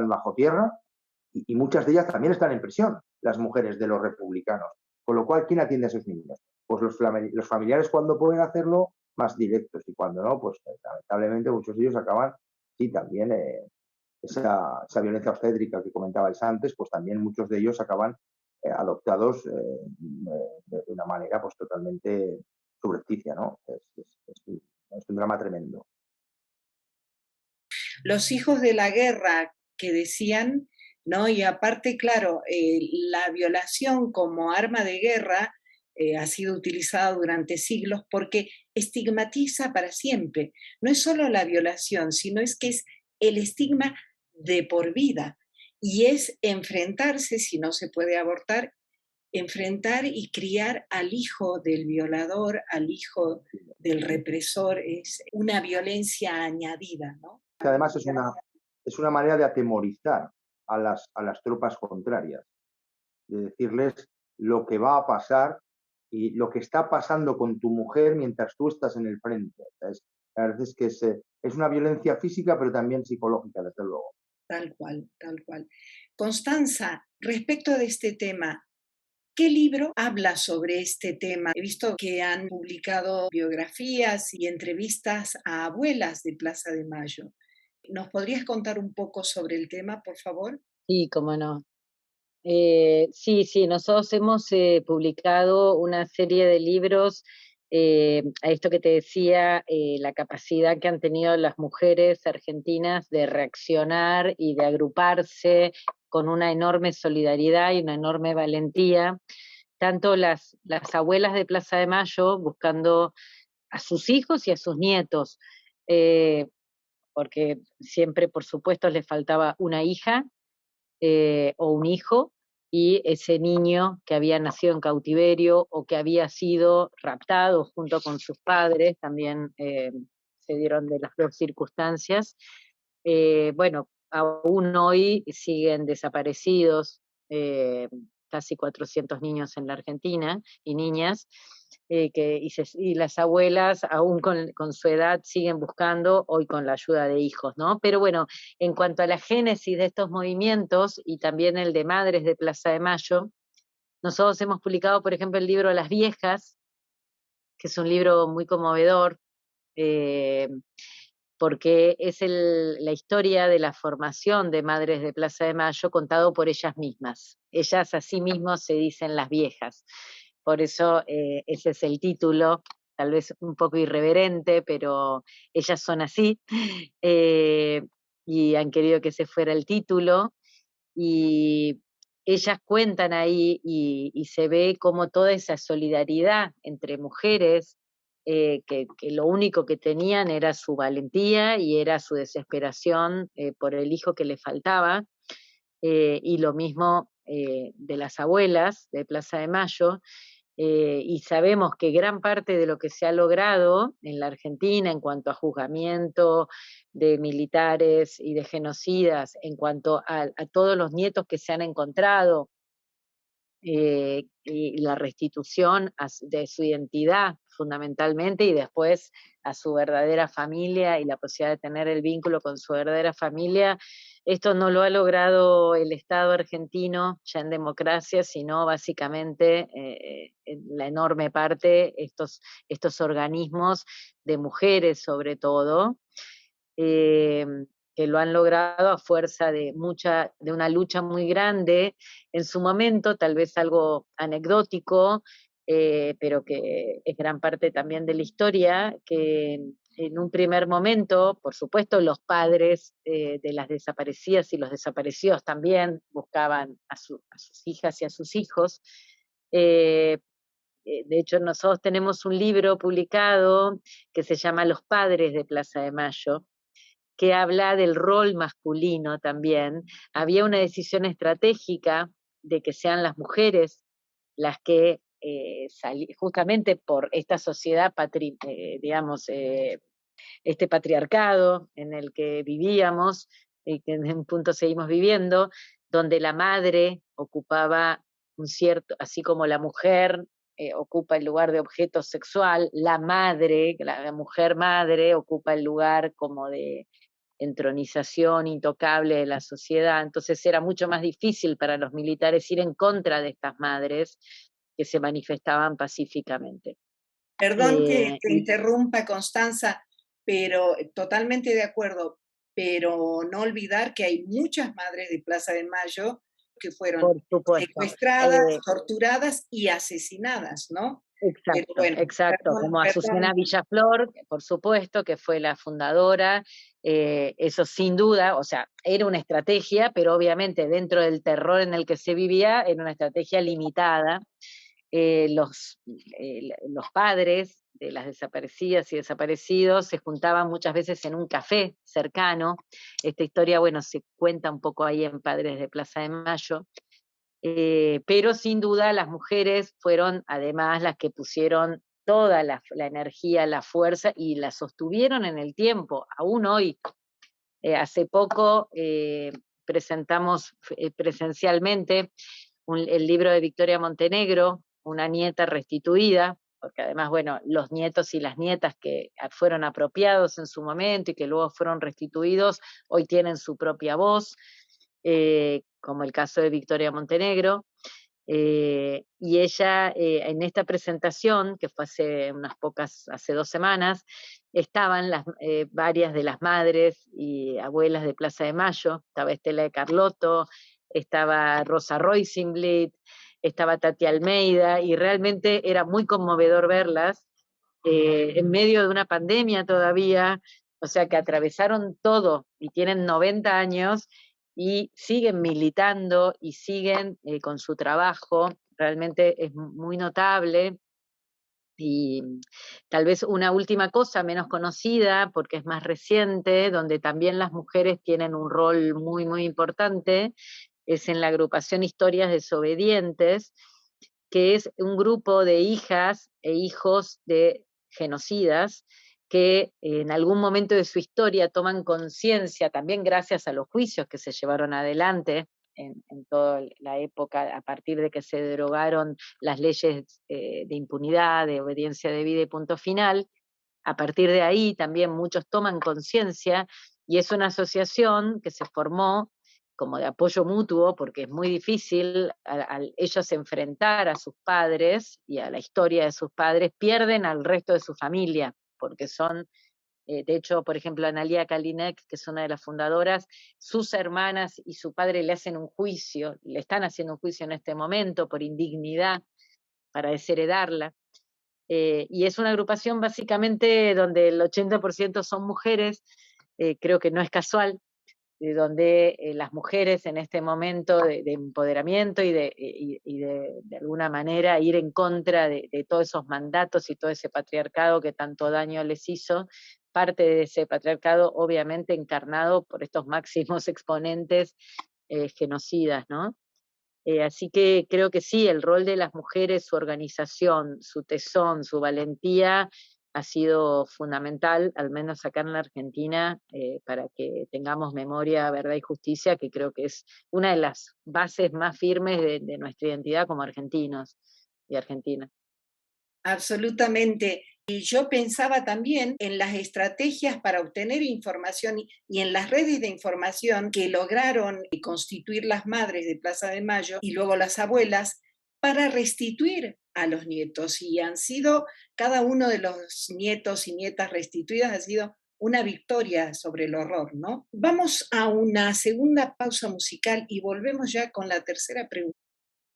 bajo tierra y muchas de ellas también están en prisión, las mujeres de los republicanos. Con lo cual, ¿quién atiende a esos niños? Pues los familiares cuando pueden hacerlo, más directos, y cuando no, pues lamentablemente muchos de ellos acaban, sí, también esa violencia obstétrica que comentabais antes, pues también muchos de ellos acaban adoptados de una manera pues totalmente subrepticia, ¿no? Es un drama tremendo. Los hijos de la guerra que decían, ¿no? Y aparte, claro, la violación como arma de guerra ha sido utilizada durante siglos porque estigmatiza para siempre. No es solo la violación, sino es que es el estigma de por vida. Y es enfrentarse, si no se puede abortar, enfrentar y criar al hijo del violador, al hijo del represor, es una violencia añadida, ¿no? Además es una manera de atemorizar a las tropas contrarias, de decirles lo que va a pasar y lo que está pasando con tu mujer mientras tú estás en el frente. O sea, la verdad es que es una violencia física, pero también psicológica, desde luego. Tal cual, tal cual. Constanza, respecto de este tema, ¿qué libro habla sobre este tema? He visto que han publicado biografías y entrevistas a abuelas de Plaza de Mayo. ¿Nos podrías contar un poco sobre el tema, por favor? Sí, cómo no. Sí, sí, nosotros hemos publicado una serie de libros, a esto que te decía, la capacidad que han tenido las mujeres argentinas de reaccionar y de agruparse con una enorme solidaridad y una enorme valentía, tanto las abuelas de Plaza de Mayo buscando a sus hijos y a sus nietos, eh, porque siempre, por supuesto, les faltaba una hija o un hijo, y ese niño que había nacido en cautiverio o que había sido raptado junto con sus padres, también se dieron de las dos circunstancias. Bueno, aún hoy siguen desaparecidos casi 400 niños en la Argentina y niñas, y las abuelas, aún con su edad, siguen buscando, hoy con la ayuda de hijos, ¿no? Pero bueno, en cuanto a la génesis de estos movimientos y también el de Madres de Plaza de Mayo, nosotros hemos publicado, por ejemplo, el libro Las Viejas, que es un libro muy conmovedor, eh, porque es la historia de la formación de Madres de Plaza de Mayo contado por ellas mismas. Ellas a sí mismas se dicen las viejas. Por eso ese es el título, tal vez un poco irreverente, pero ellas son así, eh, y han querido que ese fuera el título, y ellas cuentan ahí y se ve como toda esa solidaridad entre mujeres, que lo único que tenían era su valentía y era su desesperación por el hijo que le faltaba, y lo mismo de las abuelas de Plaza de Mayo, y sabemos que gran parte de lo que se ha logrado en la Argentina en cuanto a juzgamiento de militares y de genocidas, en cuanto a todos los nietos que se han encontrado, y la restitución de su identidad fundamentalmente, y después a su verdadera familia y la posibilidad de tener el vínculo con su verdadera familia. Esto no lo ha logrado el Estado argentino ya en democracia, sino básicamente en la enorme parte estos organismos de mujeres sobre todo, eh, que lo han logrado a fuerza de una lucha muy grande en su momento, tal vez algo anecdótico, pero que es gran parte también de la historia, que en un primer momento, por supuesto, los padres de las desaparecidas y los desaparecidos también buscaban a sus hijas y a sus hijos. Eh, de hecho, nosotros tenemos un libro publicado que se llama Los Padres de Plaza de Mayo, que habla del rol masculino también. Había una decisión estratégica de que sean las mujeres las que, justamente por esta sociedad, digamos, este patriarcado en el que vivíamos y que en un punto seguimos viviendo, donde la madre ocupaba un cierto, así como la mujer ocupa el lugar de objeto sexual, la madre, la mujer madre, ocupa el lugar como de entronización intocable de la sociedad. Entonces era mucho más difícil para los militares ir en contra de estas madres que se manifestaban pacíficamente. Perdón que te Y interrumpa, Constanza, pero totalmente de acuerdo, pero no olvidar que hay muchas madres de Plaza de Mayo que fueron por supuesto, secuestradas, torturadas y asesinadas, ¿no? Pero exacto, bueno, exacto, perdón, como perdón. Azucena Villaflor, por supuesto, que fue la fundadora, eso sin duda, o sea, era una estrategia, pero obviamente dentro del terror en el que se vivía, era una estrategia limitada. Los padres de las desaparecidas y desaparecidos se juntaban muchas veces en un café cercano. Esta historia, bueno, se cuenta un poco ahí en Padres de Plaza de Mayo. Pero sin duda las mujeres fueron además las que pusieron toda la energía, la fuerza y la sostuvieron en el tiempo, aún hoy. Hace poco presentamos presencialmente el libro de Victoria Montenegro, una nieta restituida, porque además, bueno, los nietos y las nietas que fueron apropiados en su momento y que luego fueron restituidos, hoy tienen su propia voz, como el caso de Victoria Montenegro. Y ella, en esta presentación, que fue hace 2 semanas, estaban varias de las madres y abuelas de Plaza de Mayo, estaba Estela de Carlotto, estaba Rosa Roisenblit, estaba Tati Almeida, y realmente era muy conmovedor verlas, en medio de una pandemia todavía, o sea que atravesaron todo y tienen 90 años y siguen militando y siguen con su trabajo, realmente es muy notable. Y tal vez una última cosa menos conocida, porque es más reciente, donde también las mujeres tienen un rol muy, muy importante, es en la agrupación Historias Desobedientes, que es un grupo de hijas e hijos de genocidas que en algún momento de su historia toman conciencia, también gracias a los juicios que se llevaron adelante en toda la época, a partir de que se derogaron las leyes de impunidad, de obediencia debida y punto final. A partir de ahí también muchos toman conciencia, y es una asociación que se formó como de apoyo mutuo, porque es muy difícil al ellos enfrentar a sus padres y a la historia de sus padres, pierden al resto de su familia, porque son, de hecho, por ejemplo, Analia Kalinek, que es una de las fundadoras, sus hermanas y su padre le hacen un juicio, le están haciendo un juicio en este momento por indignidad para desheredarla. Y es una agrupación básicamente donde el 80% son mujeres, creo que no es casual, donde las mujeres en este momento de empoderamiento y de alguna manera ir en contra de todos esos mandatos y todo ese patriarcado que tanto daño les hizo, parte de ese patriarcado obviamente encarnado por estos máximos exponentes genocidas, ¿no? Así que creo que sí, el rol de las mujeres, su organización, su tesón, su valentía, ha sido fundamental, al menos acá en la Argentina, para que tengamos memoria, verdad y justicia, que creo que es una de las bases más firmes de nuestra identidad como argentinos y argentinas. Absolutamente. Y yo pensaba también en las estrategias para obtener información y en las redes de información que lograron constituir las madres de Plaza de Mayo y luego las abuelas para restituir a los nietos. Y han sido, cada uno de los nietos y nietas restituidas ha sido una victoria sobre el horror, ¿no? Vamos a una segunda pausa musical y volvemos ya con la tercera pregunta.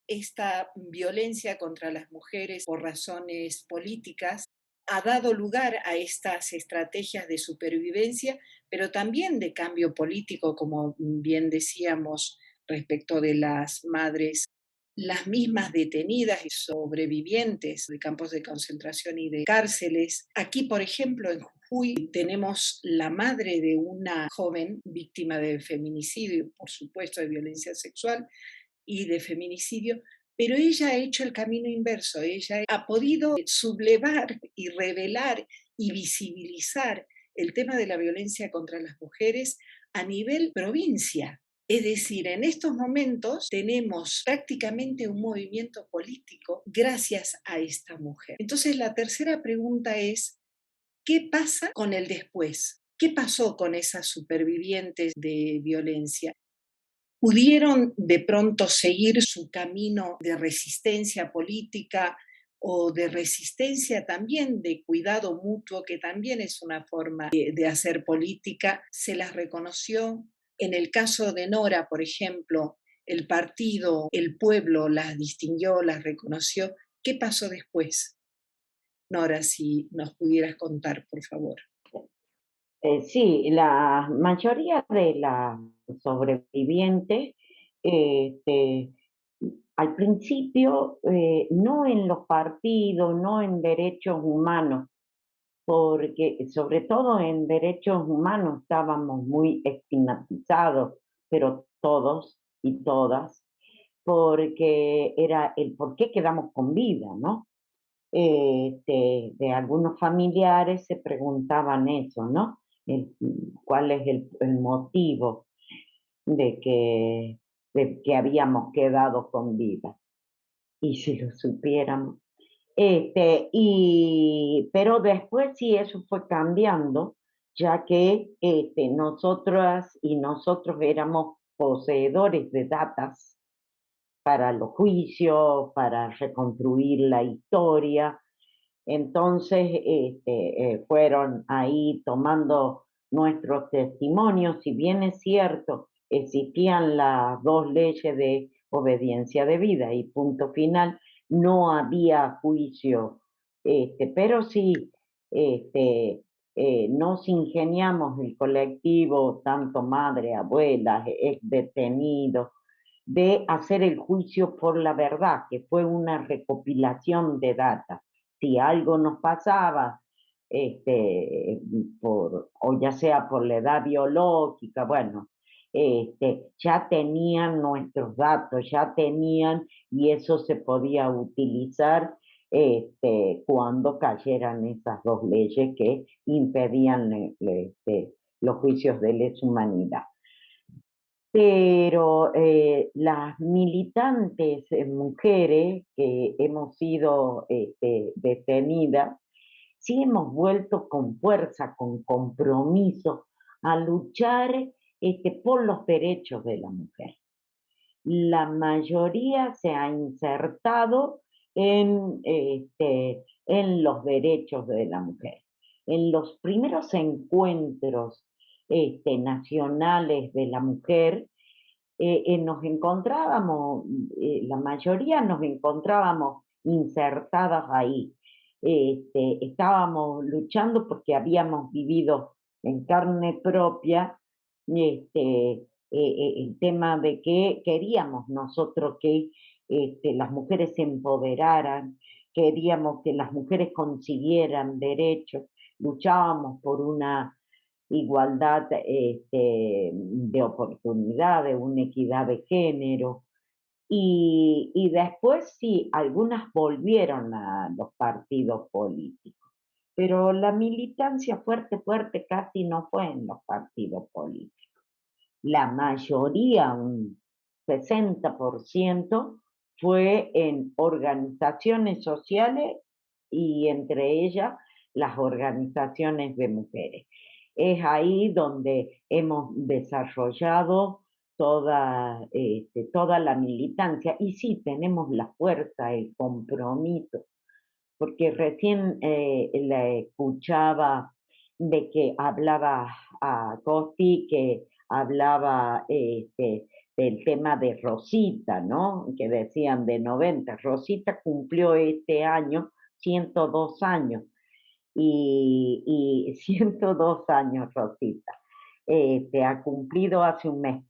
Esta violencia contra las mujeres por razones políticas ha dado lugar a estas estrategias de supervivencia, pero también de cambio político, como bien decíamos respecto de las madres, las mismas detenidas y sobrevivientes de campos de concentración y de cárceles. Aquí, por ejemplo, en Jujuy, tenemos la madre de una joven víctima de feminicidio, por supuesto de violencia sexual, y de feminicidio, pero ella ha hecho el camino inverso, ella ha podido sublevar y revelar y visibilizar el tema de la violencia contra las mujeres a nivel provincia. Es decir, en estos momentos tenemos prácticamente un movimiento político gracias a esta mujer. Entonces, la tercera pregunta es, ¿qué pasa con el después? ¿Qué pasó con esas supervivientes de violencia? ¿Pudieron de pronto seguir su camino de resistencia política o de resistencia también de cuidado mutuo, que también es una forma de hacer política? ¿Se las reconoció? En el caso de Nora, por ejemplo, el partido, el pueblo las distinguió, las reconoció. ¿Qué pasó después? Nora, si nos pudieras contar, por favor. Sí, la mayoría de las sobrevivientes, este, al principio, no en los partidos, no en derechos humanos, porque sobre todo en derechos humanos estábamos muy estigmatizados, pero todos y todas, porque era el por qué quedamos con vida, ¿no? De algunos familiares se preguntaban eso, ¿no? ¿Cuál es el motivo de que habíamos quedado con vida? y si lo supiéramos. Pero después sí eso fue cambiando, ya que nosotras y nosotros éramos poseedores de datas para los juicios, para reconstruir la historia. Entonces fueron ahí tomando nuestros testimonios. Si bien es cierto, existían las dos leyes de obediencia debida y punto final, no había juicio, pero sí nos ingeniamos el colectivo, tanto madre, abuelas, ex detenidos, de hacer el juicio por la verdad, que fue una recopilación de datos. Si algo nos pasaba, o ya sea por la edad biológica, bueno, ya tenían nuestros datos, ya tenían, y eso se podía utilizar cuando cayeran esas dos leyes que impedían los juicios de lesa humanidad. Pero las militantes mujeres que hemos sido detenidas, sí hemos vuelto con fuerza, con compromiso, a luchar por los derechos de la mujer. La mayoría se ha insertado en los derechos de la mujer. En los primeros encuentros nacionales de la mujer, nos encontrábamos, la mayoría nos encontrábamos insertadas ahí. Estábamos luchando porque habíamos vivido en carne propia el tema de que queríamos nosotros que las mujeres se empoderaran, queríamos que las mujeres consiguieran derechos, luchábamos por una igualdad de oportunidades, una equidad de género. Y después sí, algunas volvieron a los partidos políticos, pero la militancia fuerte, fuerte casi no fue en los partidos políticos. La mayoría, un 60%, fue en organizaciones sociales y entre ellas las organizaciones de mujeres. Es ahí donde hemos desarrollado toda la militancia y sí tenemos la fuerza, el compromiso, porque recién la escuchaba de que hablaba a Costi, que hablaba del tema de Rosita, ¿no? Que decían de 90. Rosita cumplió este año 102 años y 102 años Rosita. Ha cumplido hace un mes.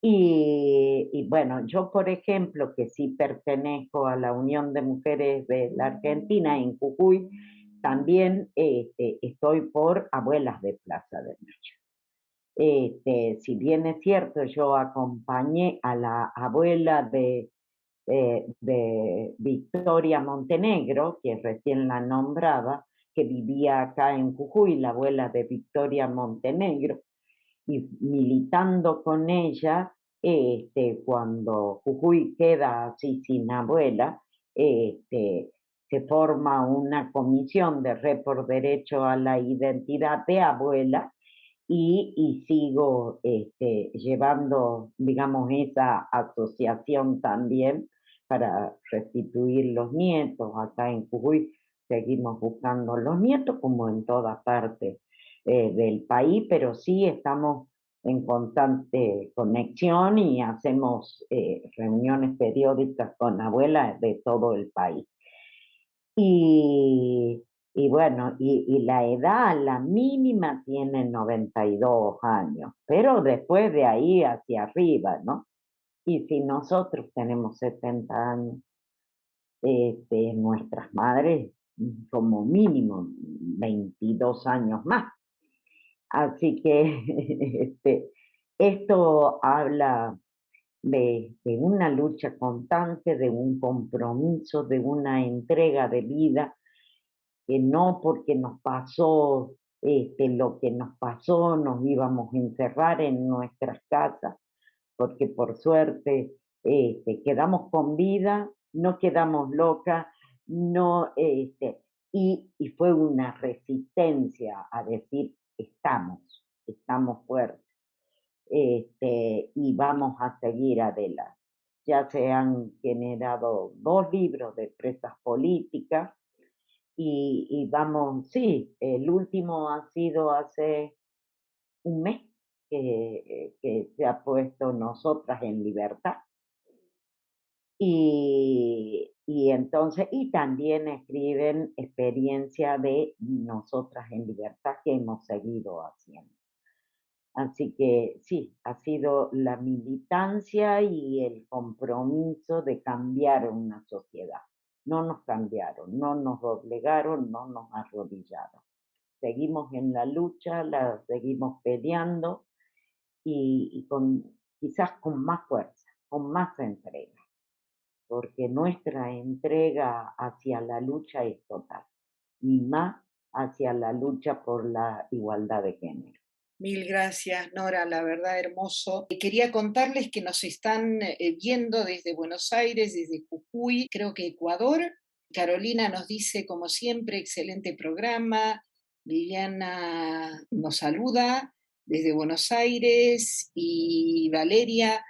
Y bueno, yo por ejemplo, que sí pertenezco a la Unión de Mujeres de la Argentina en Jujuy, también estoy por Abuelas de Plaza de Mayo. Si bien es cierto, yo acompañé a la abuela de Victoria Montenegro, que recién la nombraba, que vivía acá en Jujuy, la abuela de Victoria Montenegro, y militando con ella, cuando Jujuy queda así sin abuela, se forma una comisión de Red por Derecho a la Identidad de Abuela y sigo llevando, digamos, esa asociación también para restituir los nietos. Acá en Jujuy seguimos buscando los nietos como en toda parte del país, pero sí estamos en constante conexión y hacemos reuniones periódicas con abuelas de todo el país. Y bueno, y la edad, la mínima, tiene 92 años, pero después de ahí hacia arriba, ¿no? Y si nosotros tenemos 70 años, nuestras madres como mínimo 22 años más. Así que esto habla de una lucha constante, de un compromiso, de una entrega de vida, que no porque nos pasó lo que nos pasó nos íbamos a encerrar en nuestras casas, porque por suerte quedamos con vida no quedamos locas, no, y fue una resistencia a decir, estamos fuertes, y vamos a seguir adelante. Ya se han generado 2 libros de presas políticas y vamos, sí, el último ha sido hace un mes que se ha puesto Nosotras en Libertad. Y entonces, y también escriben experiencia de Nosotras en Libertad que hemos seguido haciendo. Así que sí, ha sido la militancia y el compromiso de cambiar una sociedad. No nos cambiaron, no nos doblegaron, no nos arrodillaron. Seguimos en la lucha, la seguimos peleando y quizás con más fuerza, con más entrega, porque nuestra entrega hacia la lucha es total y más hacia la lucha por la igualdad de género. Mil gracias, Nora, la verdad hermoso. Quería contarles que nos están viendo desde Buenos Aires, desde Jujuy, creo que Ecuador. Carolina nos dice, como siempre, excelente programa. Viviana nos saluda desde Buenos Aires y Valeria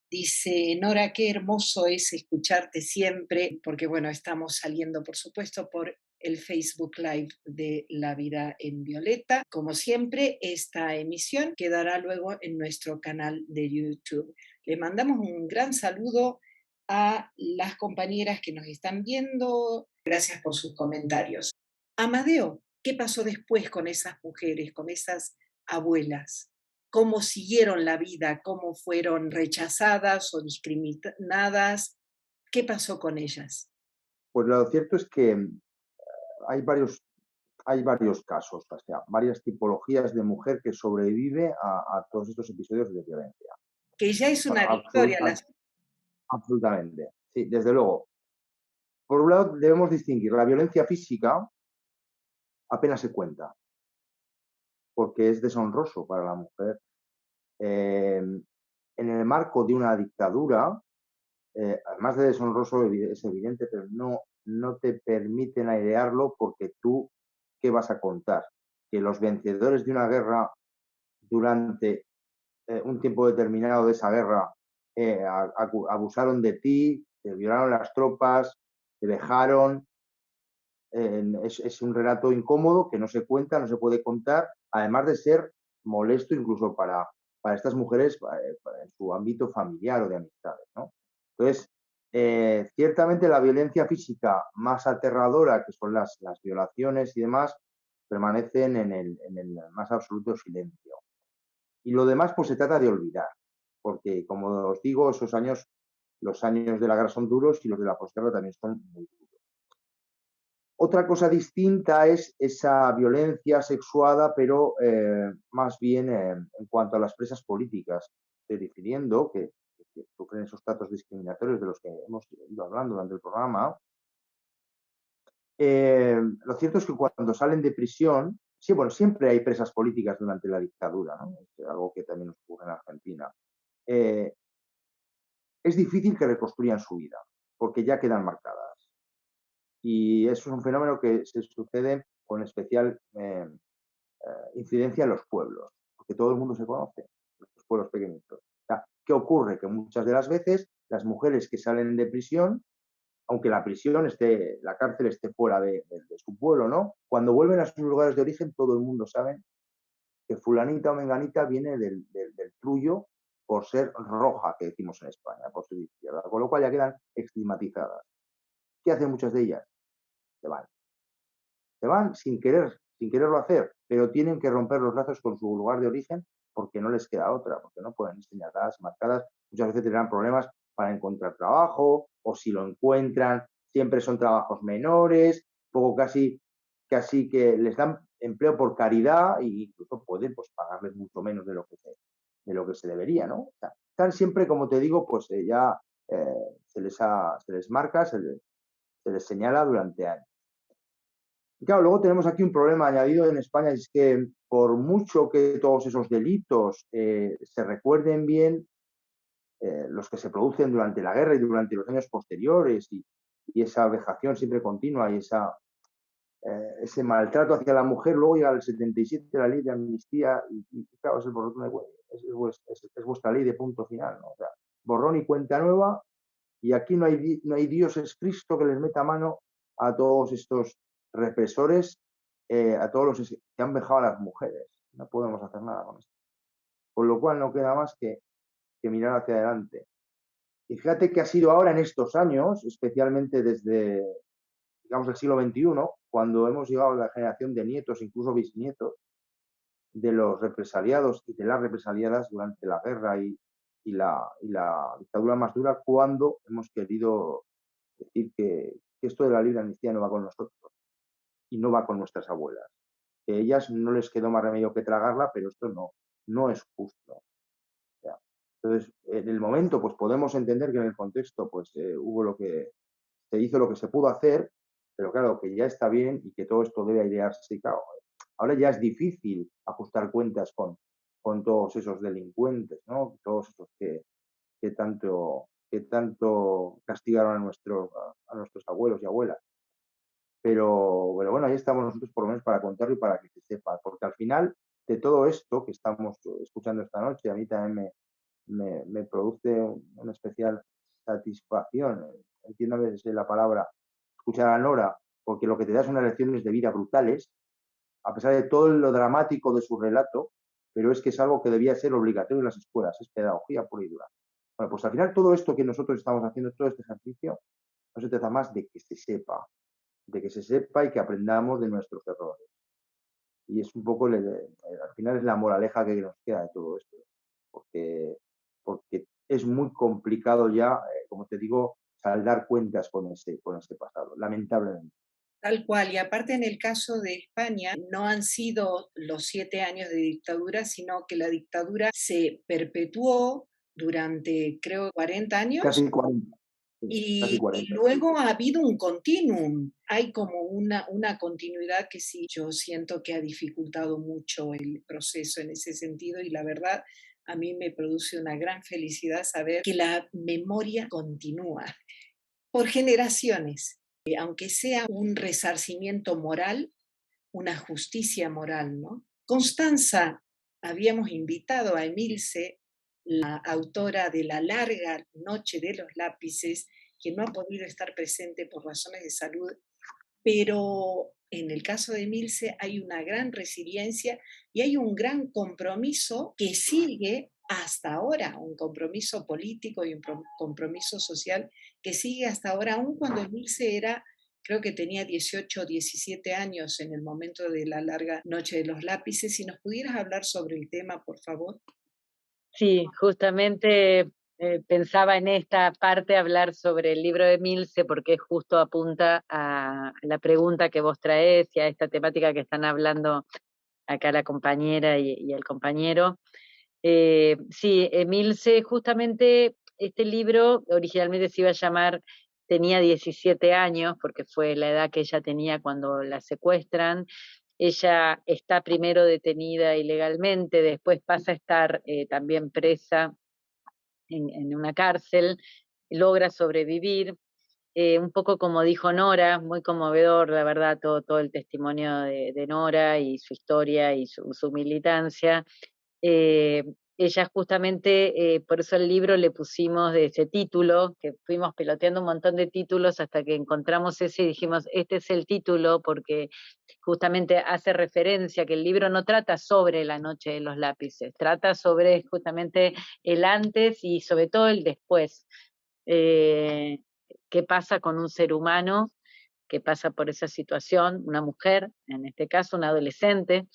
dice, Nora, qué hermoso es escucharte siempre, porque bueno, estamos saliendo, por supuesto, por el Facebook Live de La Vida en Violeta. Como siempre, esta emisión quedará luego en nuestro canal de YouTube. Le mandamos un gran saludo a las compañeras que nos están viendo. Gracias por sus comentarios. Amadeo, ¿qué pasó después con esas mujeres, con esas abuelas? ¿Cómo siguieron la vida? ¿Cómo fueron rechazadas o discriminadas? ¿Qué pasó con ellas? Pues lo cierto es que hay varios casos, o sea, varias tipologías de mujer que sobrevive a todos estos episodios de violencia. Que ya es una Bueno, victoria. absolutamente, sí, desde luego. Por un lado, debemos distinguir la violencia física, apenas se cuenta, porque es deshonroso para la mujer. En el marco de una dictadura, además de deshonroso, es evidente, pero no te permiten airearlo porque tú, ¿qué vas a contar? Que los vencedores de una guerra durante un tiempo determinado de esa guerra abusaron de ti, te violaron las tropas, te dejaron. Es un relato incómodo que no se cuenta, no se puede contar, además de ser molesto incluso para estas mujeres en su ámbito familiar o de amistades, ¿no? Entonces, ciertamente la violencia física más aterradora, que son las violaciones y demás, permanecen en el más absoluto silencio. Y lo demás, pues se trata de olvidar, porque como os digo, los años de la guerra son duros y los de la posguerra también son muy duros. Otra cosa distinta es esa violencia sexuada, pero más bien en cuanto a las presas políticas. Estoy refiriendo que sufren esos tratos discriminatorios de los que hemos ido hablando durante el programa. Lo cierto es que cuando salen de prisión, sí, bueno, siempre hay presas políticas durante la dictadura, ¿no? Es algo que también nos ocurre en Argentina. Es difícil que reconstruyan su vida, porque ya quedan marcadas. Y eso es un fenómeno que se sucede con especial incidencia en los pueblos, porque todo el mundo se conoce, los pueblos pequeñitos. O sea, ¿qué ocurre? Que muchas de las veces las mujeres que salen de prisión, aunque la cárcel esté fuera de su pueblo, ¿no? Cuando vuelven a sus lugares de origen, todo el mundo sabe que fulanita o menganita viene del Trullo por ser roja, que decimos en España, por ser de izquierda, con lo cual ya quedan estigmatizadas. ¿Qué hacen muchas de ellas? Se van. Se van sin quererlo hacer, pero tienen que romper los lazos con su lugar de origen porque no les queda otra, porque no pueden ir señaladas, marcadas. Muchas veces tendrán problemas para encontrar trabajo, o si lo encuentran, siempre son trabajos menores, poco casi que les dan empleo por caridad e incluso pueden pues, pagarles mucho menos de lo que se debería, ¿no? O sea, están siempre, como te digo, pues ya se les marca, se les señala durante años. Y claro, luego tenemos aquí un problema añadido en España, es que por mucho que todos esos delitos se recuerden bien, los que se producen durante la guerra y durante los años posteriores, y y esa vejación siempre continua y ese maltrato hacia la mujer. Luego llega el 77 la ley de amnistía y claro, es el borrón de es vuestra ley de punto final, ¿no? O sea, borrón y cuenta nueva, y aquí no hay Dios, es Cristo que les meta mano a todos estos represores, a todos los que han vejado a las mujeres. No podemos hacer nada con esto. Con lo cual no queda más que mirar hacia adelante. Y fíjate que ha sido ahora en estos años, especialmente desde, digamos, el siglo XXI, cuando hemos llegado a la generación de nietos, incluso bisnietos, de los represaliados y de las represaliadas durante la guerra y la dictadura más dura, cuando hemos querido decir que esto de la libre amnistía no va con nosotros y no va con nuestras abuelas. Que a ellas no les quedó más remedio que tragarla, pero esto no es justo. O sea, entonces, en el momento, pues podemos entender que en el contexto, pues hubo se hizo lo que se pudo hacer, pero claro, que ya está bien y que todo esto debe airearse. Y claro, ahora ya es difícil ajustar cuentas con todos esos delincuentes, ¿no? Todos esos que tanto castigaron a nuestros abuelos y abuelas. Pero bueno, ahí estamos nosotros por lo menos para contarlo y para que se sepa, porque al final de todo esto que estamos escuchando esta noche, a mí también me produce una especial satisfacción, entiéndame la palabra, escuchar a Nora, porque lo que te da son unas lecciones de vida brutales, a pesar de todo lo dramático de su relato, pero es que es algo que debía ser obligatorio en las escuelas, es pedagogía pura y dura. Bueno, pues al final todo esto que nosotros estamos haciendo, todo este ejercicio, no se trata más de que se sepa y que aprendamos de nuestros errores. Y es un poco, al final es la moraleja que nos queda de todo esto, porque es muy complicado ya, como te digo, saldar cuentas con ese pasado, lamentablemente. Tal cual, y aparte en el caso de España, no han sido los 7 años de dictadura, sino que la dictadura se perpetuó durante, creo, 40 años. Casi 40. Sí, casi Y 40. luego ha habido un continuum, hay como una continuidad que sí, yo siento que ha dificultado mucho el proceso en ese sentido y la verdad a mí me produce una gran felicidad saber que la memoria continúa por generaciones, aunque sea un resarcimiento moral, una justicia moral, ¿no? Constanza, habíamos invitado a Emilce, la autora de La larga noche de los lápices, que no ha podido estar presente por razones de salud, pero en el caso de Emilce hay una gran resiliencia y hay un gran compromiso que sigue hasta ahora, un compromiso político y un compromiso social que sigue hasta ahora, aun cuando Emilce era, creo que tenía 18 o 17 años en el momento de La larga noche de los lápices. Si nos pudieras hablar sobre el tema, por favor. Sí, justamente pensaba en esta parte hablar sobre el libro de Milce porque justo apunta a la pregunta que vos traés y a esta temática que están hablando acá la compañera y el compañero. Sí, Milce, justamente este libro originalmente se iba a llamar Tenía 17 años, porque fue la edad que ella tenía cuando la secuestran. Ella está primero detenida ilegalmente, después pasa a estar también presa en una cárcel, logra sobrevivir. Un poco como dijo Nora, muy conmovedor, la verdad, todo el testimonio de Nora y su historia y su militancia. Eh, Ella justamente, por eso el libro le pusimos de ese título, que fuimos peloteando un montón de títulos hasta que encontramos ese y dijimos, este es el título porque justamente hace referencia que el libro no trata sobre la noche de los lápices, trata sobre justamente el antes y sobre todo el después. Qué pasa con un ser humano que pasa por esa situación, una mujer, en este caso una adolescente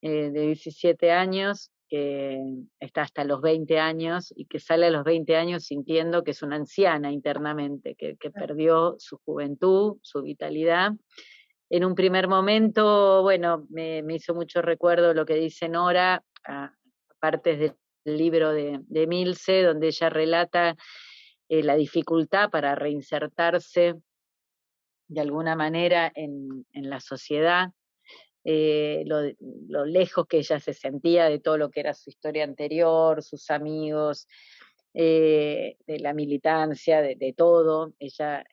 de 17 años, que está hasta los 20 años y que sale a los 20 años sintiendo que es una anciana internamente, que perdió su juventud, su vitalidad. En un primer momento, bueno, me hizo mucho recuerdo lo que dice Nora, a partes del libro de Milce, donde ella relata la dificultad para reinsertarse de alguna manera en la sociedad, lo lejos que ella se sentía de todo lo que era su historia anterior, sus amigos, de la militancia, de todo. Ella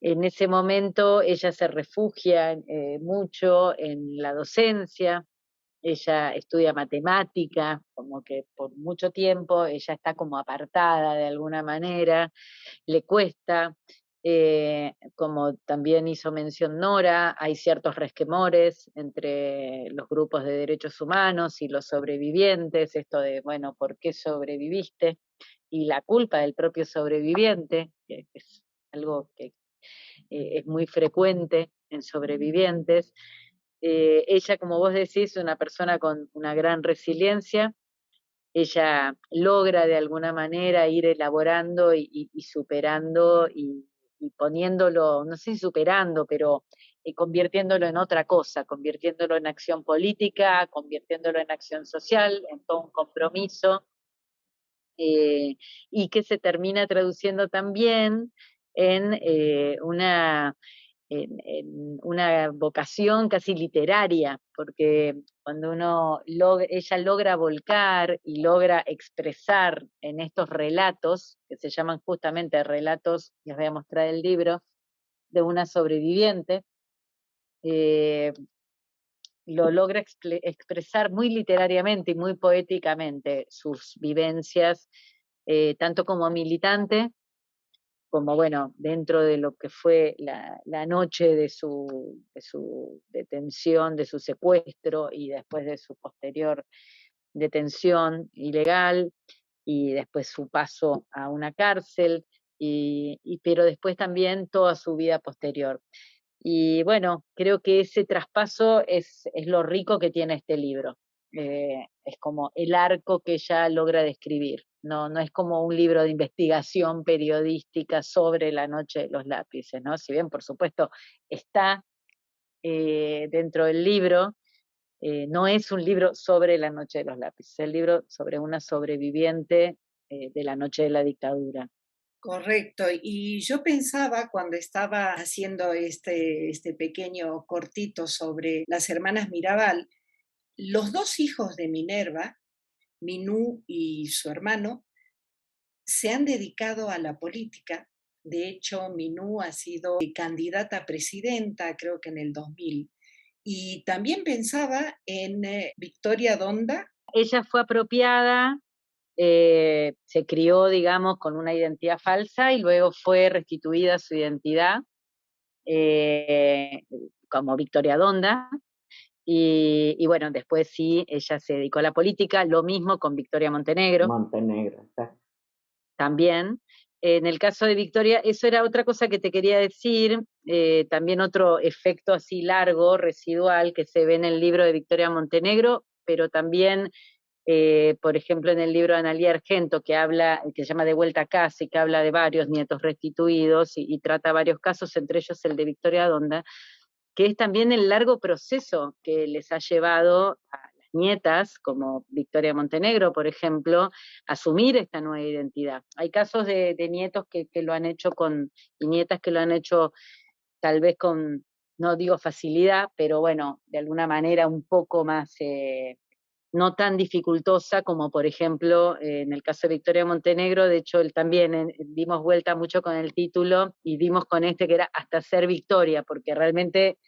En ese momento ella se refugia mucho en la docencia, ella estudia matemática, como que por mucho tiempo ella está como apartada de alguna manera, le cuesta, como también hizo mención Nora, hay ciertos resquemores entre los grupos de derechos humanos y los sobrevivientes, esto de, bueno, ¿por qué sobreviviste? Y la culpa del propio sobreviviente, que es algo que es muy frecuente en sobrevivientes. Ella, como vos decís, es una persona con una gran resiliencia. Ella logra de alguna manera ir elaborando y superando y poniéndolo, no sé si superando, pero convirtiéndolo en otra cosa, convirtiéndolo en acción política, convirtiéndolo en acción social, en todo un compromiso, y que se termina traduciendo también en en una vocación casi literaria, porque cuando ella logra volcar y logra expresar en estos relatos, que se llaman justamente relatos, les voy a mostrar el libro, de una sobreviviente, eh, lo logra expresar muy literariamente y muy poéticamente sus vivencias, tanto como militante, como bueno, dentro de lo que fue la noche de su detención, de su secuestro y después de su posterior detención ilegal y después su paso a una cárcel, pero después también toda su vida posterior. Y bueno, creo que ese traspaso es lo rico que tiene este libro. Es como el arco que ella logra describir. No, no es como un libro de investigación periodística sobre la noche de los lápices, ¿no? Si bien, por supuesto, está dentro del libro, no es un libro sobre la noche de los lápices, es el libro sobre una sobreviviente de la noche de la dictadura. Correcto. Y yo pensaba cuando estaba haciendo este pequeño cortito sobre las hermanas Mirabal, los dos hijos de Minerva, Minú y su hermano, se han dedicado a la política. De hecho, Minú ha sido candidata a presidenta, creo que en el 2000. Y también pensaba en Victoria Donda. Ella fue apropiada, se crió, digamos, con una identidad falsa y luego fue restituida su identidad como Victoria Donda. Y bueno, después sí, ella se dedicó a la política, lo mismo con Victoria Montenegro. Montenegro, está. También. En el caso de Victoria, eso era otra cosa que te quería decir, también otro efecto así largo, residual, que se ve en el libro de Victoria Montenegro, pero también, por ejemplo, en el libro de Analía Argento, que se llama De vuelta a casa y que habla de varios nietos restituidos y trata varios casos, entre ellos el de Victoria Donda, que es también el largo proceso que les ha llevado a las nietas, como Victoria Montenegro, por ejemplo, asumir esta nueva identidad. Hay casos de nietos que lo han hecho y nietas que lo han hecho tal vez con, no digo facilidad, pero bueno, de alguna manera un poco más, no tan dificultosa como por ejemplo en el caso de Victoria Montenegro. De hecho él también dimos vuelta mucho con el título y dimos con este que era Hasta ser Victoria, porque realmente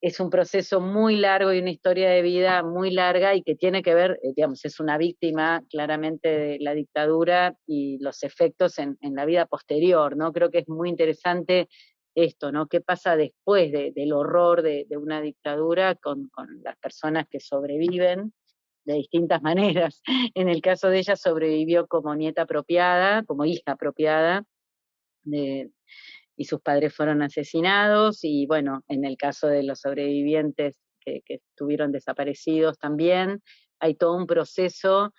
es un proceso muy largo y una historia de vida muy larga y que tiene que ver, digamos, es una víctima claramente de la dictadura y los efectos en la vida posterior, ¿no? Creo que es muy interesante esto, ¿no? ¿Qué pasa después del horror de una dictadura con las personas que sobreviven de distintas maneras? En el caso de ella sobrevivió como nieta apropiada, como hija apropiada, y sus padres fueron asesinados, y bueno, en el caso de los sobrevivientes que estuvieron desaparecidos también, hay todo un proceso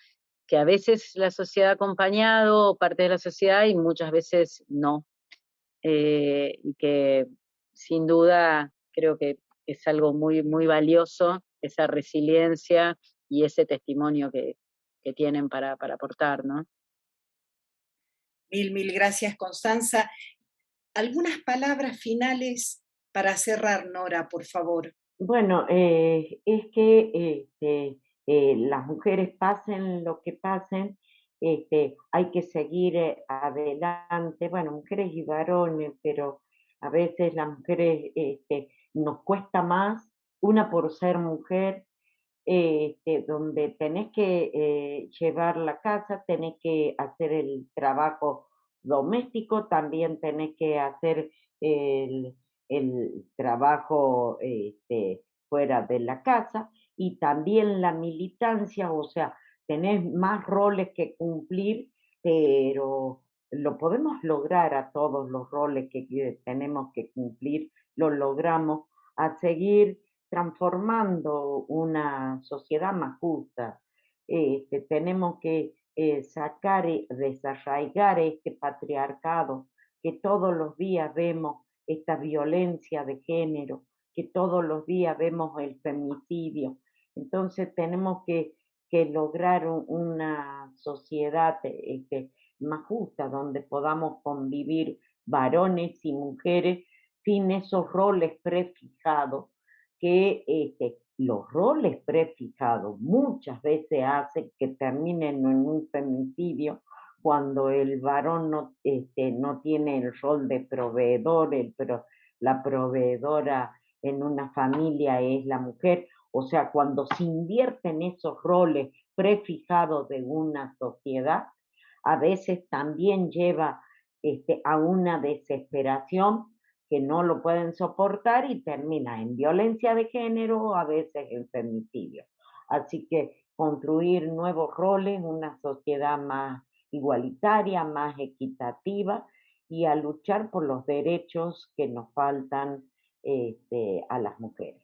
que a veces la sociedad ha acompañado, o parte de la sociedad, y muchas veces no, y que sin duda creo que es algo muy, muy valioso, esa resiliencia y ese testimonio que tienen para aportar, ¿no? Mil gracias, Constanza. Algunas palabras finales para cerrar, Nora, por favor. Bueno, es que las mujeres pasen lo que pasen, hay que seguir adelante, bueno, mujeres y varones, pero A veces las mujeres nos cuesta más, una por ser mujer, donde tenés que llevar la casa, tenés que hacer el trabajo doméstico, también tenés que hacer el, el trabajo fuera de la casa y también la militancia, o sea, tenés más roles que cumplir, pero lo podemos lograr a todos los roles que tenemos que cumplir, lo logramos a seguir transformando una sociedad más justa. Tenemos que sacar, desarraigar este patriarcado que todos los días vemos, esta violencia de género, que todos los días vemos el femicidio. Entonces tenemos que lograr una sociedad más justa, donde podamos convivir varones y mujeres sin esos roles prefijados que los roles prefijados muchas veces hacen que terminen en un femicidio cuando el varón no tiene el rol de proveedor, la proveedora en una familia es la mujer. O sea, cuando se invierten esos roles prefijados de una sociedad, a veces también lleva a una desesperación que no lo pueden soportar y termina en violencia de género o a veces en femicidio. Así que construir nuevos roles, una sociedad más igualitaria, más equitativa y a luchar por los derechos que nos faltan a las mujeres.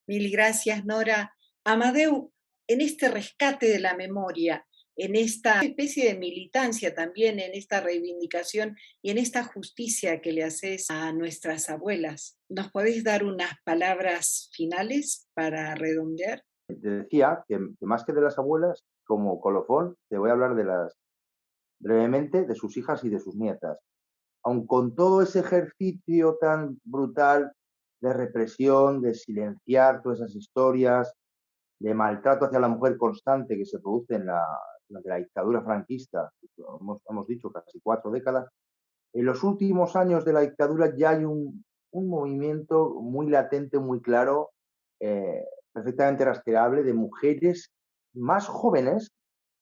Mil gracias, Nora. Amadeu, en este rescate de la memoria, en esta especie de militancia también, en esta reivindicación y en esta justicia que le haces a nuestras abuelas, ¿nos podés dar unas palabras finales para redondear? Te decía que más que de las abuelas, como colofón, te voy a hablar brevemente de sus hijas y de sus nietas. Aun con todo ese ejercicio tan brutal de represión, de silenciar todas esas historias, de maltrato hacia la mujer constante que se produce durante la dictadura franquista, hemos dicho casi 4 décadas, en los últimos años de la dictadura ya hay un movimiento muy latente, muy claro, eh, perfectamente rastreable, de mujeres más jóvenes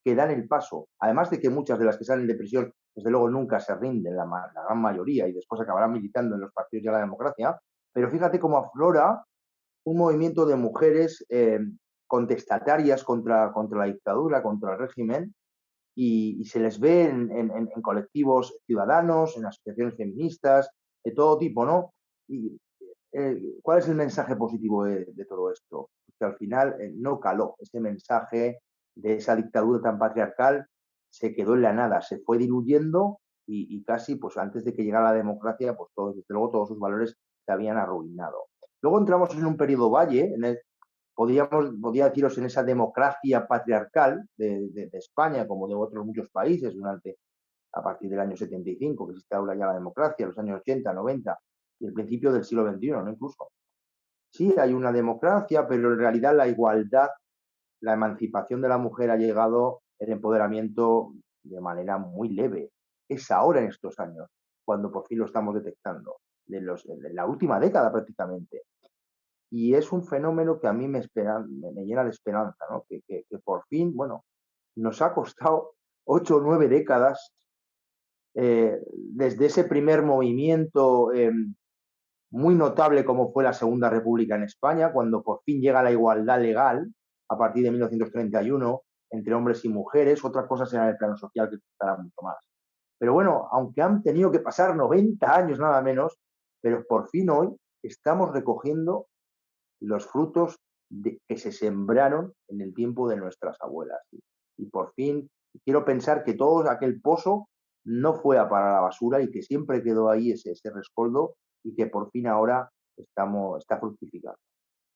que dan el paso. Además de que muchas de las que salen de prisión, desde luego, nunca se rinden, la gran mayoría, y después acabarán militando en los partidos de la democracia. Pero fíjate cómo aflora un movimiento de mujeres contestatarias contra la dictadura, contra el régimen, y se les ve en colectivos ciudadanos, en asociaciones feministas, de todo tipo, ¿no? Y, ¿cuál es el mensaje positivo de todo esto? Que al final no caló ese mensaje de esa dictadura tan patriarcal, se quedó en la nada, se fue diluyendo y casi pues antes de que llegara la democracia, pues desde luego todos sus valores se habían arruinado. Luego entramos en un periodo valle, podría deciros en esa democracia patriarcal de España, como de otros muchos países, a partir del año 75, que se instaura ya la democracia, los años 80, 90 y el principio del siglo XXI, ¿no? Incluso. Sí, hay una democracia, pero en realidad la igualdad, la emancipación de la mujer ha llegado, el empoderamiento de manera muy leve. Es ahora en estos años cuando por fin lo estamos detectando, de la última década prácticamente. Y es un fenómeno que a mí me llena de esperanza, ¿no? Que por fin, bueno, nos ha costado 8 o 9 décadas desde ese primer movimiento muy notable como fue la Segunda República en España, cuando por fin llega la igualdad legal a partir de 1931 entre hombres y mujeres. Otra cosa será en el plano social, que costará mucho más. Pero bueno, aunque han tenido que pasar 90 años nada menos, pero por fin hoy estamos recogiendo los frutos que se sembraron en el tiempo de nuestras abuelas. Y por fin quiero pensar que todo aquel pozo no fue a parar a la basura y que siempre quedó ahí ese rescoldo y que por fin ahora está fructificando.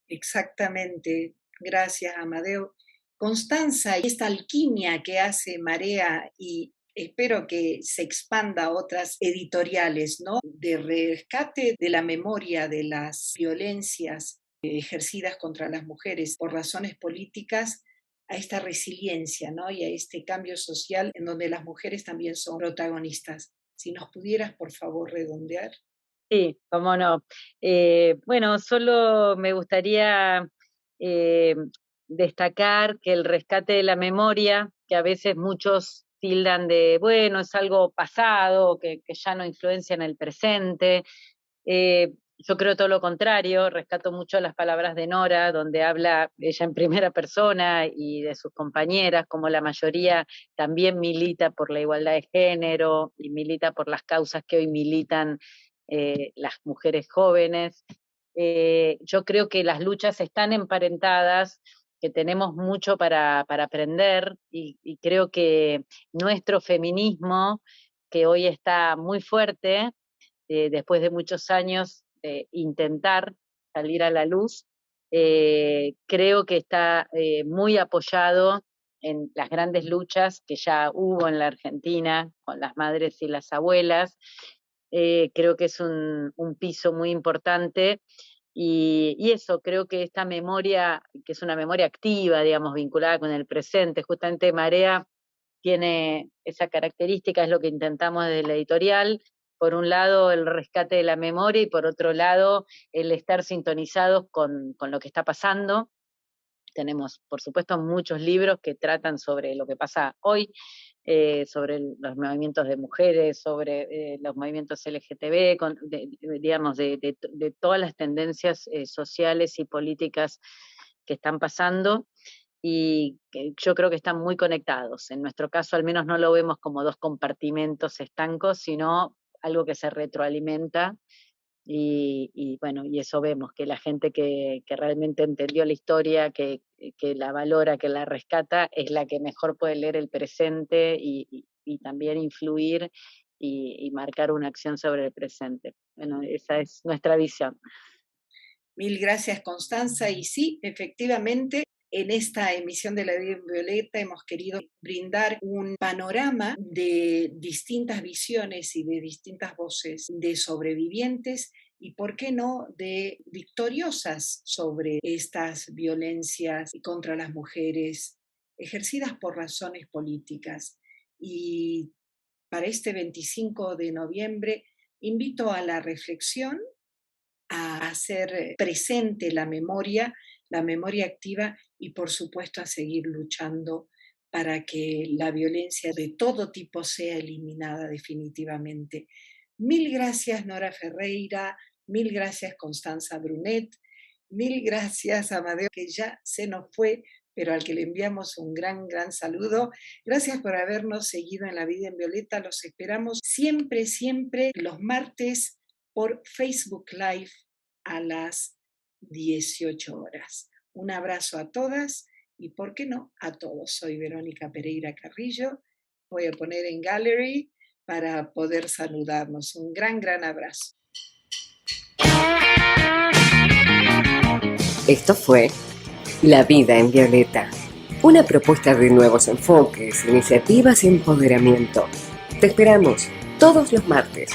Exactamente. Gracias, Amadeo. Constanza, y esta alquimia que hace Marea y espero que se expanda a otras editoriales, ¿no? De rescate de la memoria de las violencias ejercidas contra las mujeres por razones políticas, a esta resiliencia, ¿no? Y a este cambio social en donde las mujeres también son protagonistas. Si nos pudieras, por favor, redondear. Sí, cómo no. Bueno, solo me gustaría destacar que el rescate de la memoria, que a veces muchos tildan de, bueno, es algo pasado, que ya no influencia en el presente. Yo creo todo lo contrario, rescato mucho las palabras de Nora, donde habla ella en primera persona y de sus compañeras, como la mayoría también milita por la igualdad de género y milita por las causas que hoy militan las mujeres jóvenes. Yo creo que las luchas están emparentadas, que tenemos mucho para aprender y creo que nuestro feminismo, que hoy está muy fuerte, después de muchos años de intentar salir a la luz, creo que está muy apoyado en las grandes luchas que ya hubo en la Argentina con las madres y las abuelas. Creo que es un piso muy importante y eso, creo que esta memoria, que es una memoria activa, digamos, vinculada con el presente, justamente Marea tiene esa característica, es lo que intentamos desde la editorial. Por un lado, el rescate de la memoria y por otro lado, el estar sintonizados con lo que está pasando. Tenemos, por supuesto, muchos libros que tratan sobre lo que pasa hoy, sobre los movimientos de mujeres, sobre los movimientos LGTB, digamos, de todas las tendencias sociales y políticas que están pasando. Y yo creo que están muy conectados. En nuestro caso, al menos no lo vemos como dos compartimentos estancos, sino algo que se retroalimenta. Y bueno, y eso vemos, que la gente que realmente entendió la historia, que la valora, que la rescata, es la que mejor puede leer el presente y también influir y marcar una acción sobre el presente. Bueno, esa es nuestra visión. Mil gracias, Constanza. Y sí, efectivamente, en esta emisión de La Vida en Violeta hemos querido brindar un panorama de distintas visiones y de distintas voces de sobrevivientes y, por qué no, de victoriosas sobre estas violencias contra las mujeres ejercidas por razones políticas. Y para este 25 de noviembre invito a la reflexión, a hacer presente la memoria activa y por supuesto a seguir luchando para que la violencia de todo tipo sea eliminada definitivamente. Mil gracias, Nora Ferreira, mil gracias, Constanza Brunet, mil gracias, Amadeo, que ya se nos fue, pero al que le enviamos un gran saludo. Gracias por habernos seguido en La Vida en Violeta. Los esperamos siempre los martes por Facebook Live a las 18 horas. Un abrazo a todas y, ¿por qué no?, a todos. Soy Verónica Pereira Carrillo. Voy a poner en gallery para poder saludarnos. Un gran abrazo. Esto fue La Vida en Violeta, una propuesta de nuevos enfoques, iniciativas y empoderamiento. Te esperamos todos los martes.